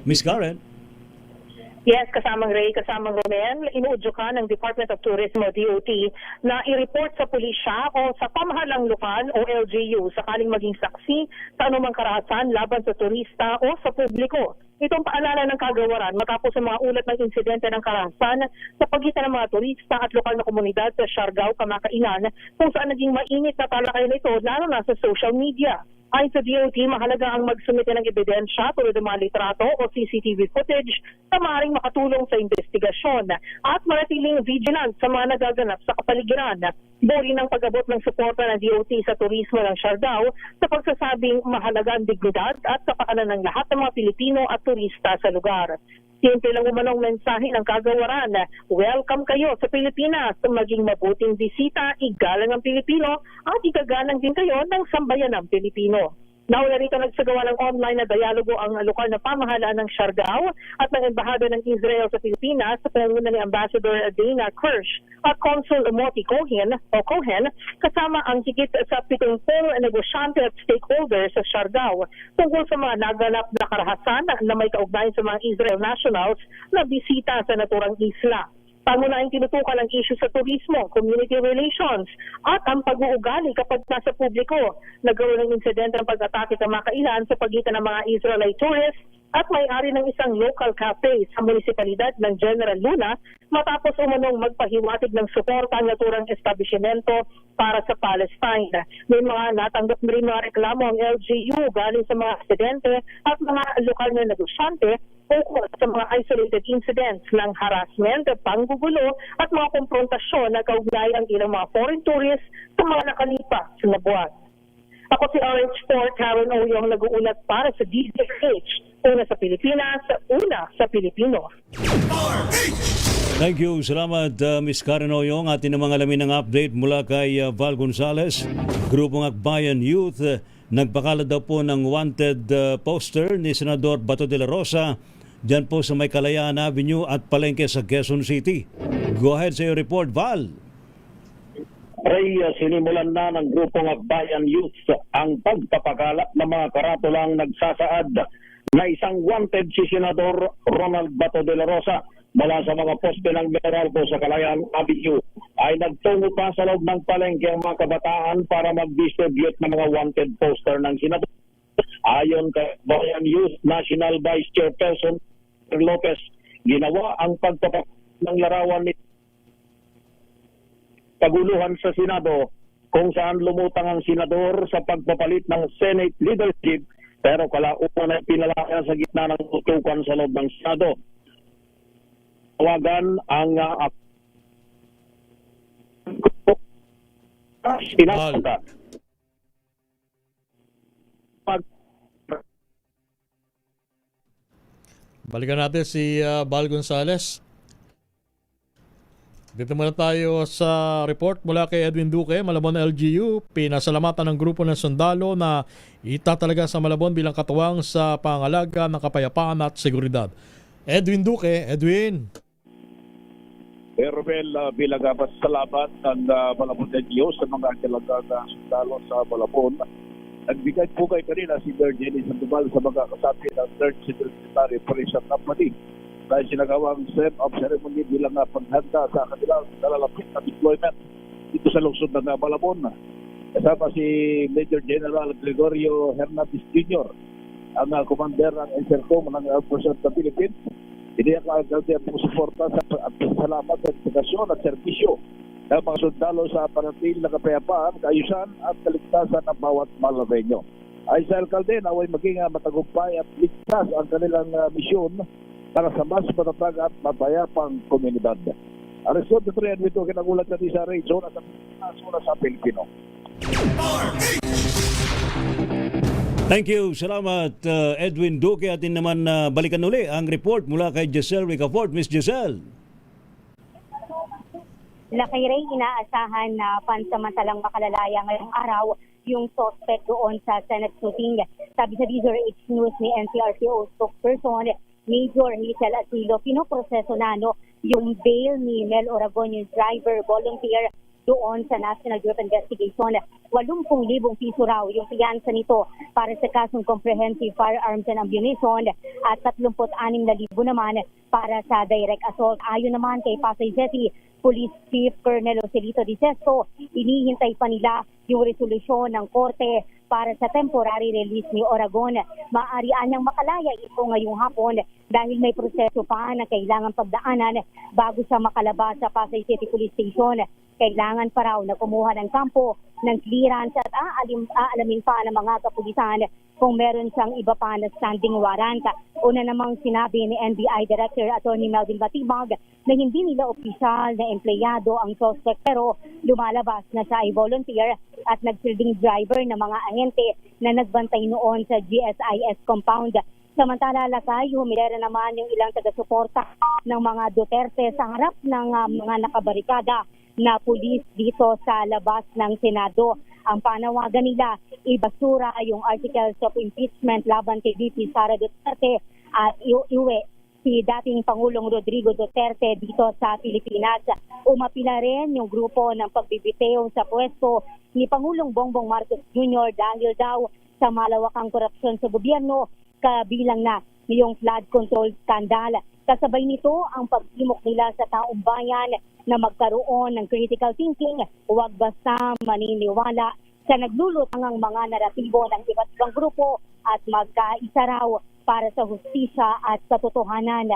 Miss Karen. Yes, kasamang Ray, kasamang Romel, inuudyo ka ng Department of Tourism o DOT na i-report sa pulisya o sa pamahalang lokal o LGU sakaling maging saksi sa anumang karahasan laban sa turista o sa publiko. Itong paalala ng kagawaran matapos ang mga ulat ng insidente ng karahasan sa pagitan ng mga turista at lokal na komunidad sa Siargao, Kamakailan, kung saan naging mainit na talakayan ito lalo na sa social media. Ayon sa DOT, mahalaga ang magsumite ng ebidensya tulad ng mga litrato o CCTV footage na maaaring makatulong sa investigasyon at manatiling vigilant sa mga nagaganap sa kapaligiran. Bori ng pag-abot ng suporta ng DOT sa turismo ng Siargao sa pagsasabing mahalaga ang dignidad at kapakanan ng lahat ng mga Pilipino at turista sa lugar. Simple lang umanong mensahe ng kagawaran. Welcome kayo sa Pilipinas. Maging mabuting bisita, igalang ang Pilipino at igagalang din kayo ng sambayan ng Pilipino. Nauna rito nagsagawa ng online na dialogo ang lokal na pamahalaan ng Siargao at ng Embahada ng Israel sa Pilipinas sa pangunguna ni Ambassador Dana Kirsch at Consul Moti Cohen kasama ang higit sa 70 negosyante at stakeholders sa Siargao tungkol sa mga naganap na karahasan na may kaugnayan sa mga Israel nationals na bisita sa naturang isla. Pangunahing tinutukan ang issue sa turismo, community relations, at ang pag-uugali kapag nasa publiko. Nagkaroon ng insidente ng pag-atake kamakailan sa pagitan ng mga Israelite tourists at may-ari ng isang local cafe sa munisipalidad ng General Luna matapos umanong magpahiwatig ng suporta ang naturang establishmento para sa Palestine. May mga natanggap na rin mga reklamo ang LGU galing sa mga estudyante at mga lokal na negosyante ukol sa mga isolated incidents ng harassment, panggugulo at mga komprontasyon na kaugnay ang ilang mga foreign tourists sa mga nakalipas na buwan. Ako si RH4 Karen Oyong nag-uulat para sa DZH. Una sa Pilipinas, una sa Pilipino. Thank you. Salamat, Ms. Karen Oyong. Atin namang alamin ng update mula kay Val Gonzales. Grupong Akbayan Youth, nagpakalat daw po ng wanted poster ni Senador Bato de la Rosa dyan po sa May Kalayaan Avenue at Palengke sa Quezon City. Go ahead sa iyo report, Val. Ray, sinimulan na ng Grupong Akbayan Youth ang pagpapakalat ng mga karatulang nagsasaad na isang wanted si Senador Ronald Bato de la Rosa mula sa mga poste ng Meralco sa Kalayaan Avenue ay nagtungo pa sa loob ng palengke ang mga kabataan para mag-distribute ng mga wanted poster ng Senador. Ayon kay Bayan Youth National Vice Chairperson Lopez, ginawa ang pagpapakalat ng larawan ni paguluhan sa Senado kung saan lumutang ang senador sa pagpapalit ng Senate leadership pero kalaunan ay pinalaya sa gitna ng tutukan sa loob ng Senado. Tawagan ang sinasada. Balikan natin si Val Gonzales. Dito muna tayo sa report mula kay Edwin Duque, Malabon LGU. Pinasalamatan ng grupo ng sundalo na itatalaga sa Malabon bilang katuwang sa pangalaga ng kapayapaan at seguridad. Edwin Duque, Edwin. Romel, bilang salamat ng Malabon LGU sa mga kilagang sundalo sa Malabon. Nagbigay po kay kanina si Virginie Sandoval sa mga kasapi ng 3rd Civil Military Operation Company dahil sinagawang set of ceremony bilang paghanda sa kanilang nalalapit na deployment dito sa lungsod ng Malabon. Kasama si Major General Gregorio Hernandez Jr., ang commander ng NCERCOM ng Armed Forces of the Philippines. Iniyak ang alkalde ang suporta sa salamat sa edukasyon at serbisyo ng mga sundalo sa panatil na kapayapaan, kaayusan at kaligtasan ng bawat Malabenyo. Ay sa alkalde, naway maging matagumpay at ligtas ang kanilang misyon para sa mas matatag at mapayapang komunidad. Arisod na triyan ito kinagulat natin sa Ray, zona sa Pilipino. Thank you. Salamat, Edwin Duque. Atin naman balikan uli ang report mula kay Giselle Ricafort. Miss Giselle. Lakay Ray, inaasahan na pansamantalang makalalaya ngayong araw yung suspect doon sa Senate shooting. Sabi sa DZRH News ni NCRPO spokesperson Major Hazel Atilo, pinoproseso na yung bail ni Mel Oragon, yung driver volunteer doon sa National Bureau of Investigation. 80,000 piso raw yung piyansa nito para sa kasong comprehensive firearms and ammunition at 36,000 naman para sa direct assault. Ayon naman kay Pasay City Police Chief Colonel Joselito Di Sesto, inihintay pa nila yung resolusyon ng korte para sa temporary release ni Oragon. Maaari anyang makalaya ito ngayong hapon dahil may proseso pa na kailangan pagdaanan bago siya makalabas sa Pasay City Police Station. Kailangan pa raw na kumuha ng kampo ng clearance at aalamin pa ng mga kapulisan kung meron siyang iba pa na standing warrant. Una namang sinabi ni NBI Director Atty. Melvin Batibag na hindi nila opisyal na empleyado ang suspect pero lumalabas na siya ay volunteer at nagsilbing driver ng mga ahente na nagbantay noon sa GSIS compound. Samantala, lakay, humilera naman yung ilang taga-suporta ng mga Duterte sa harap ng mga nakabarikada na pulis dito sa labas ng Senado. Ang panawagan nila, ibasura yung articles of impeachment laban kay VP Sara Duterte at iuwi si dating Pangulong Rodrigo Duterte dito sa Pilipinas. Umapila rin yung grupo ng pagbibiteo sa pwesto ni Pangulong Bongbong Marcos Jr. dahil daw sa malawakang korupsyon sa gobyerno, kabilang na yung flood control scandal. Kasabay nito ang pagtimok nila sa taong bayan na magkaroon ng critical thinking, huwag basta maniniwala sa naglulutangang mga naratibo ng iba't ibang grupo at magkaisa raw para sa hustisya at katotohanan.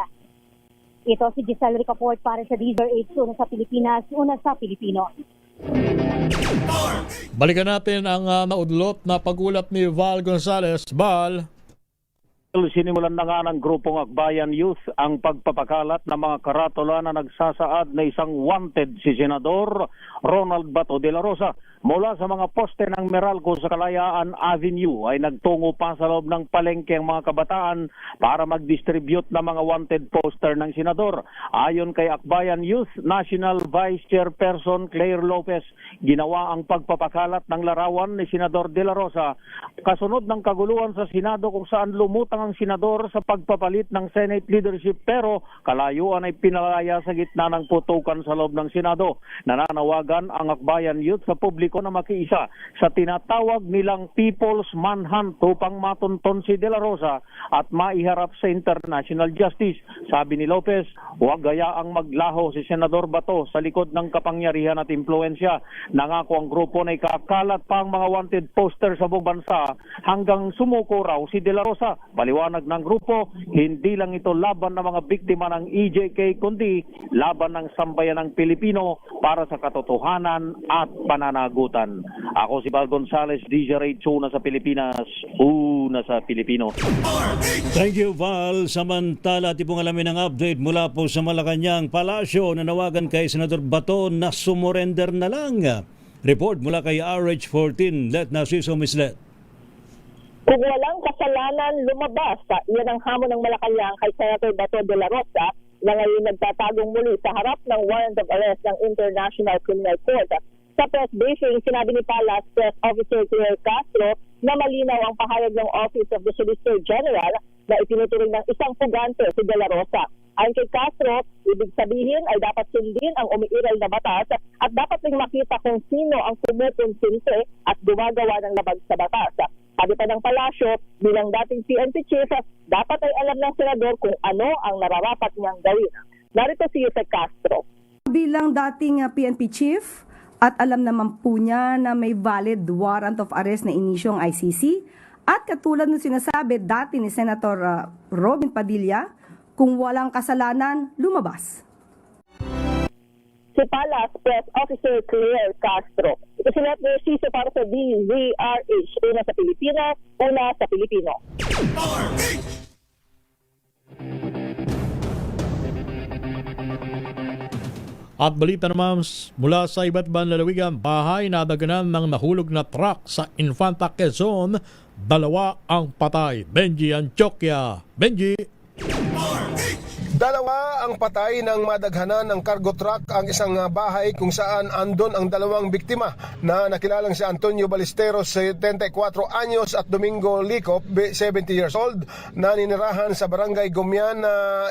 Ito si Giselle Ricaport para sa DZRH, una sa Pilipinas, una sa Pilipino. Balikan natin ang naudlot na pagulat ni Val Gonzalez. Val. Sinimulan na nga ng grupong Akbayan Youth ang pagpapakalat ng mga karatula na nagsasaad na isang wanted si Senador Ronald Bato de la Rosa. Mula sa mga poste ng Meralco sa Kalayaan Avenue ay nagtungo pa sa loob ng palengke ang mga kabataan para mag-distribute ng mga wanted poster ng Senador. Ayon kay Akbayan Youth National Vice Chairperson Claire Lopez, ginawa ang pagpapakalat ng larawan ni Senador de la Rosa kasunod ng kaguluhan sa Senado kung saan lumutang ang Senador sa pagpapalit ng Senate leadership pero kalayuan ay pinalaya sa gitna ng putukan sa loob ng Senado. Nananawagan ang Akbayan Youth sa publiko na makiisa sa tinatawag nilang People's Manhunt upang matunton si De La Rosa at maiharap sa international justice. Sabi ni Lopez, huwag gayaang maglaho si Senador Bato sa likod ng kapangyarihan at impluensya. Nangako ang grupo na ikakalat pa ang mga wanted poster sa buong bansa hanggang sumuko raw si De La Rosa. Paliwanag ng grupo, hindi lang ito laban ng mga biktima ng EJK kundi laban ng sambayan ng Pilipino para sa katotohanan at pananagutan. Ako si Val Gonzalez, DZRH, una sa Pilipinas, una sa Pilipino. Thank you, Val. Samantala, ating pong alamin ang update mula po sa Malacanang Palasyo. Nanawagan kay Senador Bato na sumurrender na lang. Report mula kay RH14. Let na si Mislet. Kung walang kasalanan, lumabas. Iyan ang hamon ng Malacanang kay Senator Bato de la Rosa na ngayon nagtatagong muli sa harap ng warrant of arrest ng International Criminal Court. Sa press briefing, sinabi ni Palace Press Officer Claire Castro na malinaw ang pahayag ng Office of the Solicitor General na itinuturing ng isang pugante si De La Rosa. Ayon kay Castro, ibig sabihin ay dapat sundin ang umiiral na batas at dapat ring makita kung sino ang kumukonsinse at gumagawa ng labag sa batas. Sabi pa ng Palasyo, bilang dating PNP chief, dapat ay alam ng senador kung ano ang nararapat niyang gawin. Narito si Yusek Castro. Bilang dating PNP chief, at alam naman po niya na may valid warrant of arrest na inisyong ICC. At katulad ng sinasabi dati ni Senator Robin Padilla, kung walang kasalanan, lumabas. Si Palace Press Officer Claire Castro. Ito si Net Narciso para sa DZRH. Una sa Pilipinas, una sa Pilipino. At balita naman mula sa iba't ibang lalawigan, bahay na daganan ng nahulog na truck sa Infanta Quezon, 2 ang patay. Benji Antioquia. Benji. 2 ang patay ng madaghanan ng cargo truck ang isang bahay kung saan andon ang 2 biktima na nakilalang si Antonio Ballesteros, 74 anyos at Domingo Licop, 70 years old, na ninirahan sa barangay Gumian,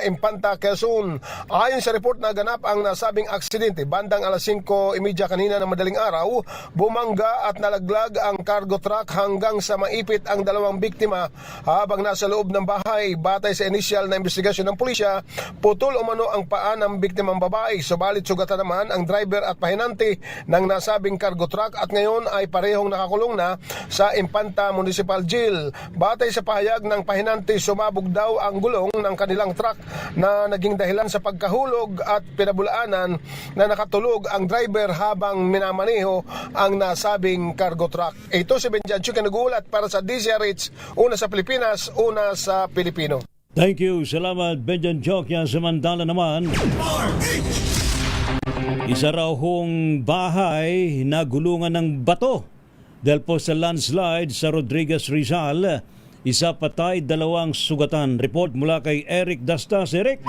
Infanta, Quezon. Ayon sa report na ganap ang nasabing aksidente bandang alas 5:30 kanina ng madaling araw, bumangga at nalaglag ang cargo truck hanggang sa maipit ang 2 biktima habang nasa loob ng bahay. Batay sa inisyal na investigasyon ng pulisya, putol umano ang paa ng biktimang babae. Subalit sugatan naman ang driver at pahinante ng nasabing cargo truck at ngayon ay parehong nakakulong na sa Infanta Municipal Jail. Batay sa pahayag ng pahinante, sumabog daw ang gulong ng kanilang truck na naging dahilan sa pagkahulog at pinabulaanan na nakatulog ang driver habang minamaneho ang nasabing cargo truck. Ito si Benjan Chuka nagulat para sa DZRH, una sa Pilipinas, una sa Pilipino. Thank you. Salamat, Benjan Chok. Yan samantala naman. Isa raw hong bahay na gulungan ng bato dahil po sa landslide sa Rodriguez Rizal. Isa patay, 2 sugatan. Report mula kay Eric Dastas. Eric.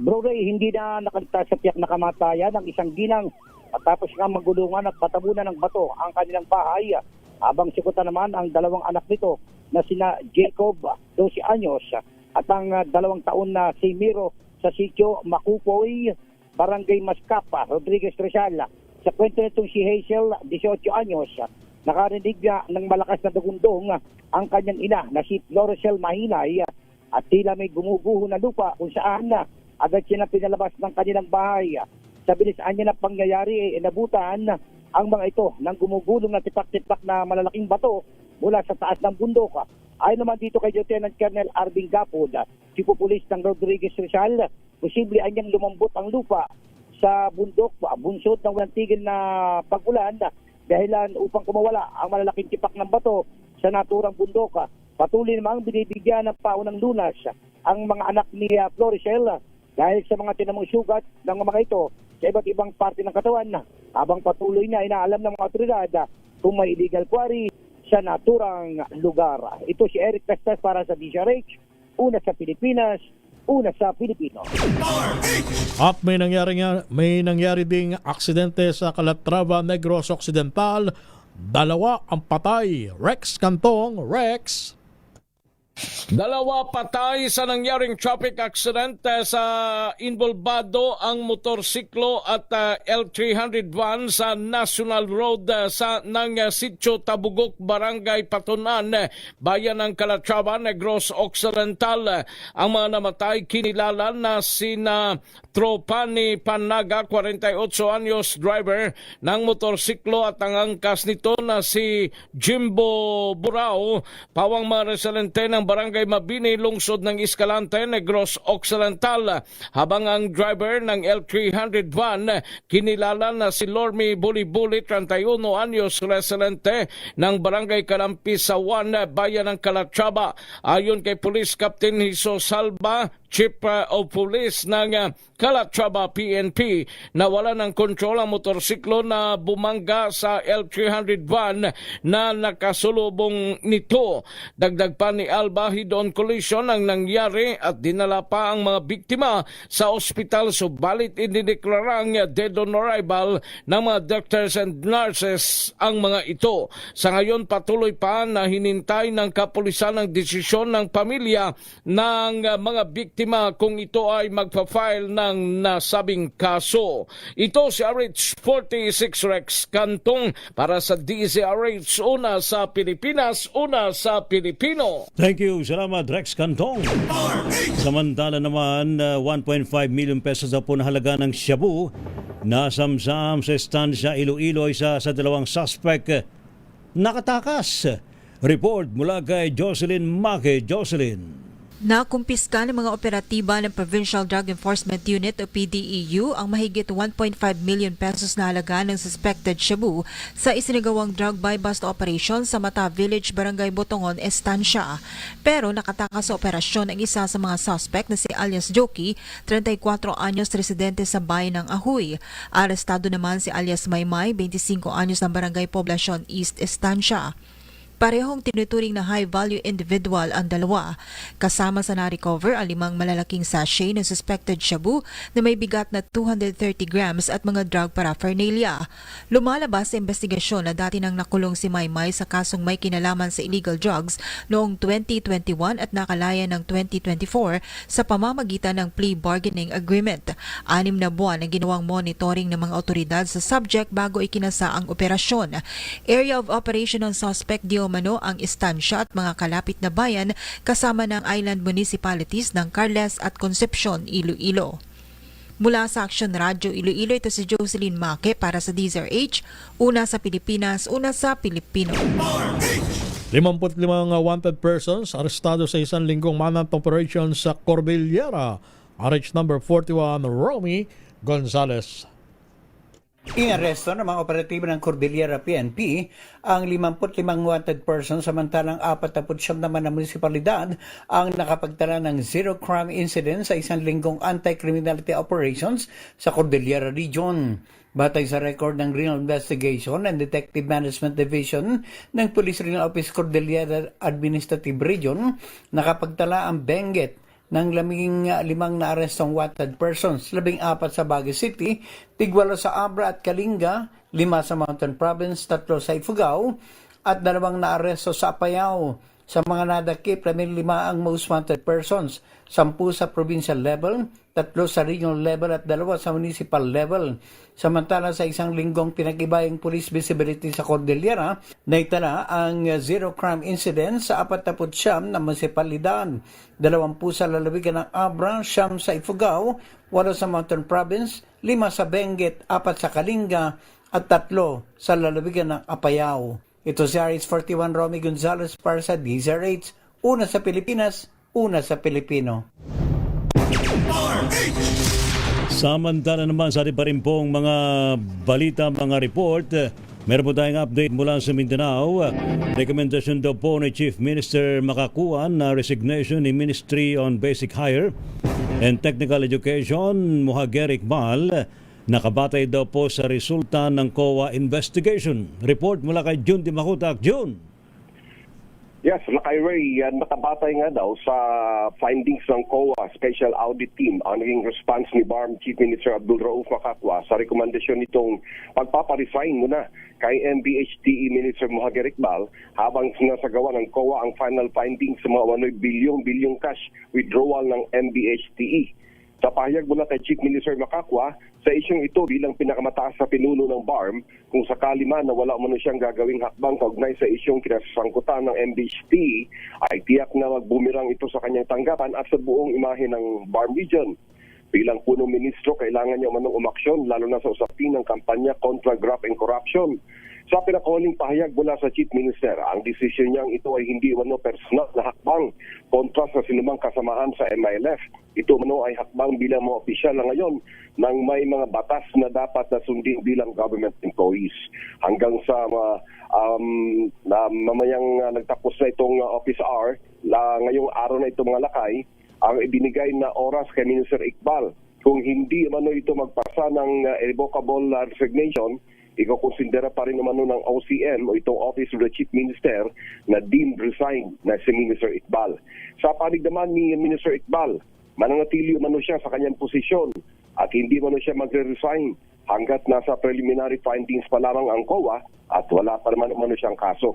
Bro Ray, hindi na nakaligtas sa tiyak na kamatayan ng isang ginang matapos nga magulungan at patabunan ng bato ang kanilang bahay. Habang sigutan naman ang 2 anak nito na sina Jacob, 12 anyos, at ang 2 taon na si Miro sa sitio Makupoy, Barangay Mascapa, Rodriguez Rizal. Sa kwento nitong si Hazel, 18 anyos, nakarinig ng malakas na dugundong ang kanyang ina na si Floricel Mahinay at tila may gumuguho na lupa kung saan agad siya na pinalabas ng kanilang bahay. Sa bilisaan niya na pangyayari, inabutan ang mga ito ng gumugulong na tipak-tipak na malalaking bato mula sa taas ng bundok. Ayon naman dito kay Lieutenant Colonel Arvin Gapod, Chief-Pulis ng Rodriguez Rizal, posible anyang lumambot ang lupa sa bundok, bunsod ng walang tigil na pag-ulan dahilan upang kumawala ang malalaking tipak ng bato sa naturang bundok. Patuloy namang binibigyan ng paunang lunas ang mga anak ni Floricel dahil sa mga tinamong sugat ng mga ito sa iba't ibang parte ng katawan, habang patuloy na inaalam ng mga otoridad kung may illegal quarry sa naturang lugar. Ito si Eric Castas para sa DZRH, una sa Pilipinas, una sa Pilipino. At may nangyari ding aksidente sa Calatrava, Negros Occidental. 2 ang patay. Rex Cantong, Rex. 2 patay sa nangyaring traffic accident sa involvado ang motorsiklo at L301 sa National Road sa Sitio Tabugok, Barangay Patunan, Bayan ng Calatrava, Negros Occidental. Ang mga namatay kinilala na sina Tropani Panaga, 48 anyos, driver ng motorsiklo, at ang angkas nito na si Jimbo Burao, pawang mga residente ng Barangay Mabini, lungsod ng Escalante, Negros Occidental, habang ang driver ng L301 kinilala na si Lormi Bulibuli, 31 anyos, residente ng Barangay Kalampisawan, Bayan ng Calatrava. Ayon kay Police Captain Jesus Salva, Chief of Police ng Calatrava PNP, nawala ng kontrol ang motorsiklo na bumangga sa L301 na nakasulubong nito. Dagdag pa ni Alba, head-on collision ang nangyari at dinala pa ang mga biktima sa ospital, subalit indideklarang dead on arrival ng mga doctors and nurses ang mga ito. Sa ngayon, patuloy pa na hinintay ng kapulisan ang desisyon ng pamilya ng mga biktima kung ito ay magpa-file ng nasabing kaso. Ito si RH46 Rex Cantong para sa DZRH, una sa Pilipinas, una sa Pilipino. Thank you. Salamat, Rex Cantong. Samantala naman, 1.5 million pesos na po na halaga ng shabu nasamsam sa estansya Iloilo, isa sa 2 suspect nakatakas. Report mula kay Jocelyn Make. Jocelyn. Nakumpiska ng mga operatiba ng Provincial Drug Enforcement Unit o PDEU ang mahigit 1.5 million pesos na halaga ng suspected shabu sa isinagawang drug buy-bust operation sa Mata Village, Barangay Botongon, Estancia. Pero nakatakas sa operasyon ang isa sa mga suspect na si alias Joki, 34 anyos, residente sa bayan ng Ahoy. Arestado naman si alias Maymay, 25 anyos, ng Barangay Poblacion East, Estancia. Parehong tinuturing na high-value individual ang 2. Kasama sa na-recover ang 5 malalaking sachet ng suspected shabu na may bigat na 230 grams at mga drug paraphernalia. Lumalabas sa investigasyon na dati nang nakulong si Maymay sa kasong may kinalaman sa illegal drugs noong 2021 at nakalaya ng 2024 sa pamamagitan ng plea bargaining agreement. 6 na buwan ang ginawang monitoring ng mga otoridad sa subject bago ikinasa ang operasyon. Area of operation ng suspect Dio umano ang istansya at mga kalapit na bayan kasama ng island municipalities ng Carles at Concepcion, Iloilo. Mula sa Action Radio Iloilo, ito si Jocelyn Maque para sa DZRH, una sa Pilipinas, una sa Pilipino. 55 wanted persons arestado sa isang linggong manhunt operation sa Cordillera. RH number 41, Romy Gonzalez. Inaresto ng mga operatibo ng Cordillera PNP ang 55 wanted persons samantalang 49 naman na munisipalidad ang nakapagtala ng zero crime incident sa isang linggong anti-criminality operations sa Cordillera Region. Batay sa record ng Regional Investigation and Detective Management Division ng Police Regional Office Cordillera Administrative Region, nakapagtala ang Benguet ng 15 na arestong wanted persons, 14 sa Baguio City, 8 sa Abra at Kalinga, 5 sa Mountain Province, 3 sa Ifugao, at 2 na aresto sa Apayao. Sa mga nadakip, 5 ang most wanted persons, 10 sa provincial level, 3 sa regional level at 2 sa municipal level. Samantala sa isang linggong pinag-ibayang police visibility sa Cordillera, naitala ang zero crime incident sa 49 na munisipalidad, 20 sa lalawigan ng Abra, 9 sa Ifugao, 8 sa Mountain Province, 5 sa Benguet, 4 sa Kalinga at 3 sa lalawigan ng Apayao. Ito si RH41 Romy Gonzalez para sa DZRH, una sa Pilipinas, una sa Pilipino. Samantala naman sa ating pa rin pong mga balita, mga report, meron po tayong update mula sa Mindanao. Rekomendasyon daw po ni Chief Minister Makakuan na resignation ni Ministry on Basic Higher and Technical Education, Muhagerik Mal, nakabatay daw po sa resulta ng COA investigation. Report mula kay June Dimakutak. June. Yes, Lakay Ray, nakabatay nga daw sa findings ng COA Special Audit Team ang naging response ni BARM Chief Minister Abdul Rauf Makakwa sa rekomendasyon nitong pagpaparesign muna kay MBHTE Minister Muhagerik Mal habang sinasagawa ng COA ang final findings sa mga bilyong cash withdrawal ng MBHTE. Sa pahayag mula kay Chief Minister Makakwa, sa isyong ito bilang pinakamataas sa pinuno ng BARM, kung sakali man na wala umano siyang gagawing hakbang kaugnay sa isyong kinasangkutan ng MBHT, ay tiyak na magbumirang ito sa kanyang tanggapan at sa buong imahe ng BARM region. Bilang punong ministro, kailangan niya umanong umaksyon lalo na sa usapin ng kampanya kontra graft and corruption. Sa pinakahuling pahayag mula sa Chief Minister, ang desisyon niyang ito ay hindi umano personal na hakbang kontra sa sinumang kasamaan sa MILF. Ito umano ay hakbang bilang mga opisyal na ngayon nang may mga batas na dapat na sundin bilang government employees. Hanggang sa mamayang nagtapos na itong office hour, ngayong araw na itong mga lakay, ang ibinigay na oras kay Minister Iqbal. Kung hindi umano ito magpasa ng irrevocable resignation, ikukonsidera pa rin naman ng OCM o itong Office of the Chief Minister na deemed resign na si Minister Iqbal. Sa panig naman ni Minister Iqbal, mananatili umano siya sa kanyang posisyon at hindi umano siya magre-resign hanggat nasa preliminary findings pa lamang ang COA at wala pa naman umano siyang kaso.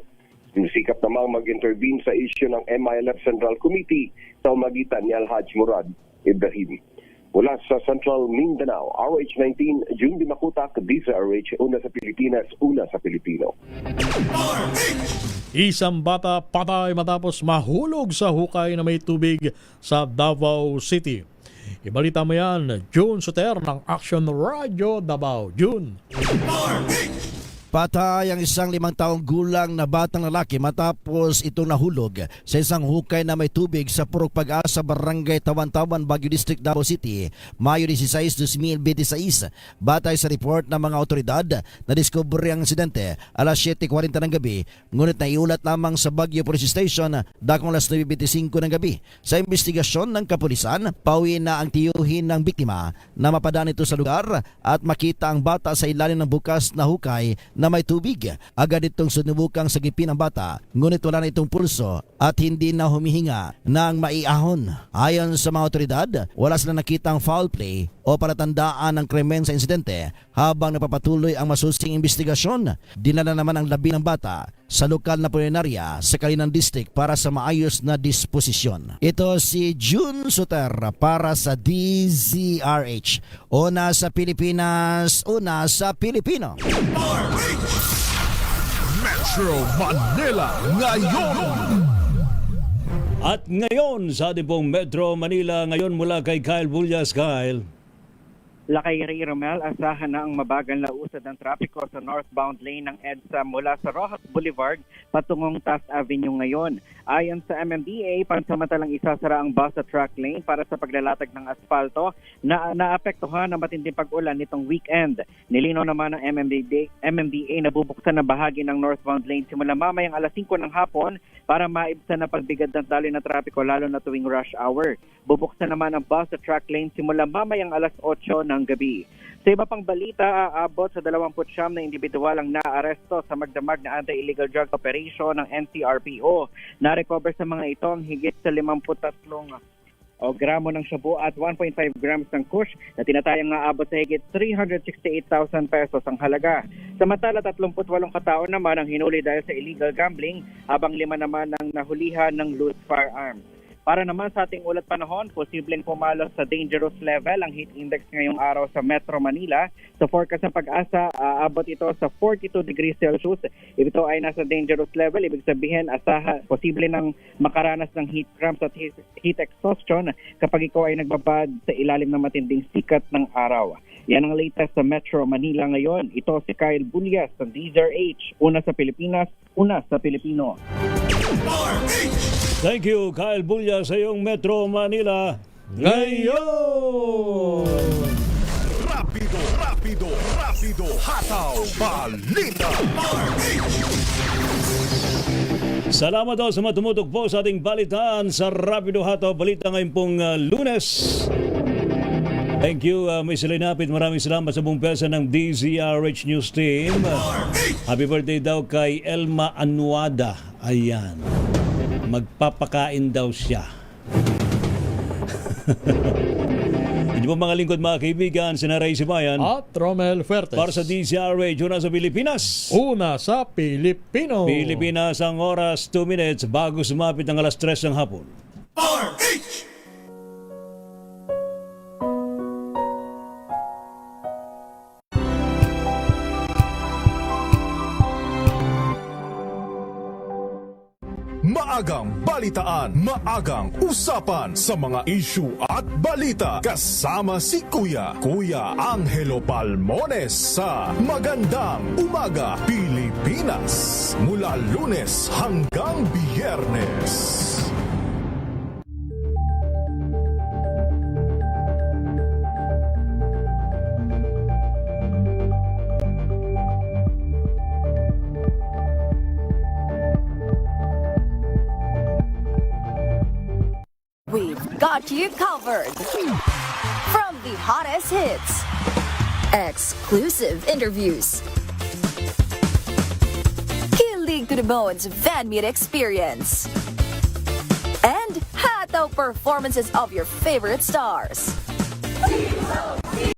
Sinisikap namang mag-intervene sa issue ng MILF Central Committee sa umagitan ni Alhaj Murad Ibrahim. Mula sa Central Mindanao, RH19, June Dimakutak, DZRH, una sa Pilipinas, una sa Pilipino. Isang bata patay matapos mahulog sa hukay na may tubig sa Davao City. Ibalita mo yan, June Soter ng Action Radio Davao. June. Patay ang isang 5 taong gulang na batang lalaki matapos itong nahulog sa isang hukay na may tubig sa Purok Pag-asa, Barangay Tawan-Tawan, Baguio District, Davao City, Mayo 16, 2026. Batay sa report ng mga otoridad, nadiskubre ang insidente alas 7:40 ng gabi, ngunit naiulat lamang sa Baguio Police Station dakong alas 9:25 ng gabi. Sa investigasyon ng kapulisan, pauwi na ang tiyuhin ng biktima na mapadaan ito sa lugar at makita ang bata sa ilalim ng bukas na hukay na may tubig. Agad itong sinubukang sagipin ang bata, ngunit wala na itong pulso at hindi na humihinga ng maiahon. Ayon sa mga otoridad, wala silang nakitang foul play o palatandaan ng krimen sa insidente. Habang napapatuloy ang masusing investigasyon, dinala naman ang labi ng bata sa lokal na punerarya sa Kalinan District para sa maayos na disposisyon. Ito si June Soter para sa DZRH. Una sa Pilipinas, una sa Pilipino. Metro Manila ngayon. At ngayon sa ating pong Metro Manila, ngayon mula kay Kyle Bullas. Kyle. Lakay Ray Romel, asahan na ang mabagal na usad ng trapiko sa northbound lane ng EDSA mula sa Rojas Boulevard patungong Taft Avenue ngayon. Ayon sa MMDA, pansamantalang isasara ang bus at truck lane para sa paglalatag ng asfalto na naapektuhan ng matinding pag-ulan nitong weekend. Nilinaw naman ng MMDA na bubuksan na bahagi ng northbound lane simula mamayang alas 5 ng hapon para maibsan na pagbigad ng daloy na trapiko lalo na tuwing rush hour. Bubuksan naman ang bus at truck lane simula mamayang alas 8 ng gabi. Sa iba pang balita, aabot sa 29 na individual ang naaresto sa magdamag na anti-illegal drug operation ng NCRPO. Na-recover sa mga ito ang higit sa 53 gramo ng shabu at 1.5 grams ng kush na tinatayang aabot sa higit 368,000 pesos ang halaga. Samantala, 38 katao naman ang hinuli dahil sa illegal gambling, habang 5 naman ang nahulihan ng loose firearms. Para naman sa ating ulat panahon, posibleng pumalos sa dangerous level ang heat index ngayong araw sa Metro Manila. Sa forecast ng Pag-asa, aabot ito sa 42 degrees Celsius. Ito ay nasa dangerous level, ibig sabihin posible nang makaranas ng heat cramps at heat exhaustion kapag ikaw ay nagbabad sa ilalim ng matinding sikat ng araw. Yan ang latest sa Metro Manila ngayon. Ito si Kyle Bullas ng DZRH. Una sa Pilipinas, una sa Pilipino. Thank you, Kyle Bullas sa iyong Metro Manila ngayon. Rapido, hataw, balita. Salamat daw sa matumutok po sa ating balitaan sa Rapido Hataw Balita ngayong pong Lunes. Thank you, Ms. Lenapit. Maraming salamat sa buong pesa ng DZRH News Team. Happy birthday daw kay Elma Anuada. Ayan. Magpapakain daw siya. Hindi po mga lingkod, mga kaibigan, sina Ray Sibayan at Romel Fuertes para sa DZRH, una sa Pilipinas. Una sa Pilipino. Pilipinas ang oras 2 minutes bago sumapit ang alas 3 ng hapon. RH! Maagang balitaan, maagang usapan sa mga issue at balita. Kasama si Kuya Angelo Palmones sa Magandang Umaga Pilipinas. Mula Lunes hanggang Biyernes. We've got you covered. From the hottest hits, exclusive interviews, kilig to the bones fan meet experience, and hataw performances of your favorite stars.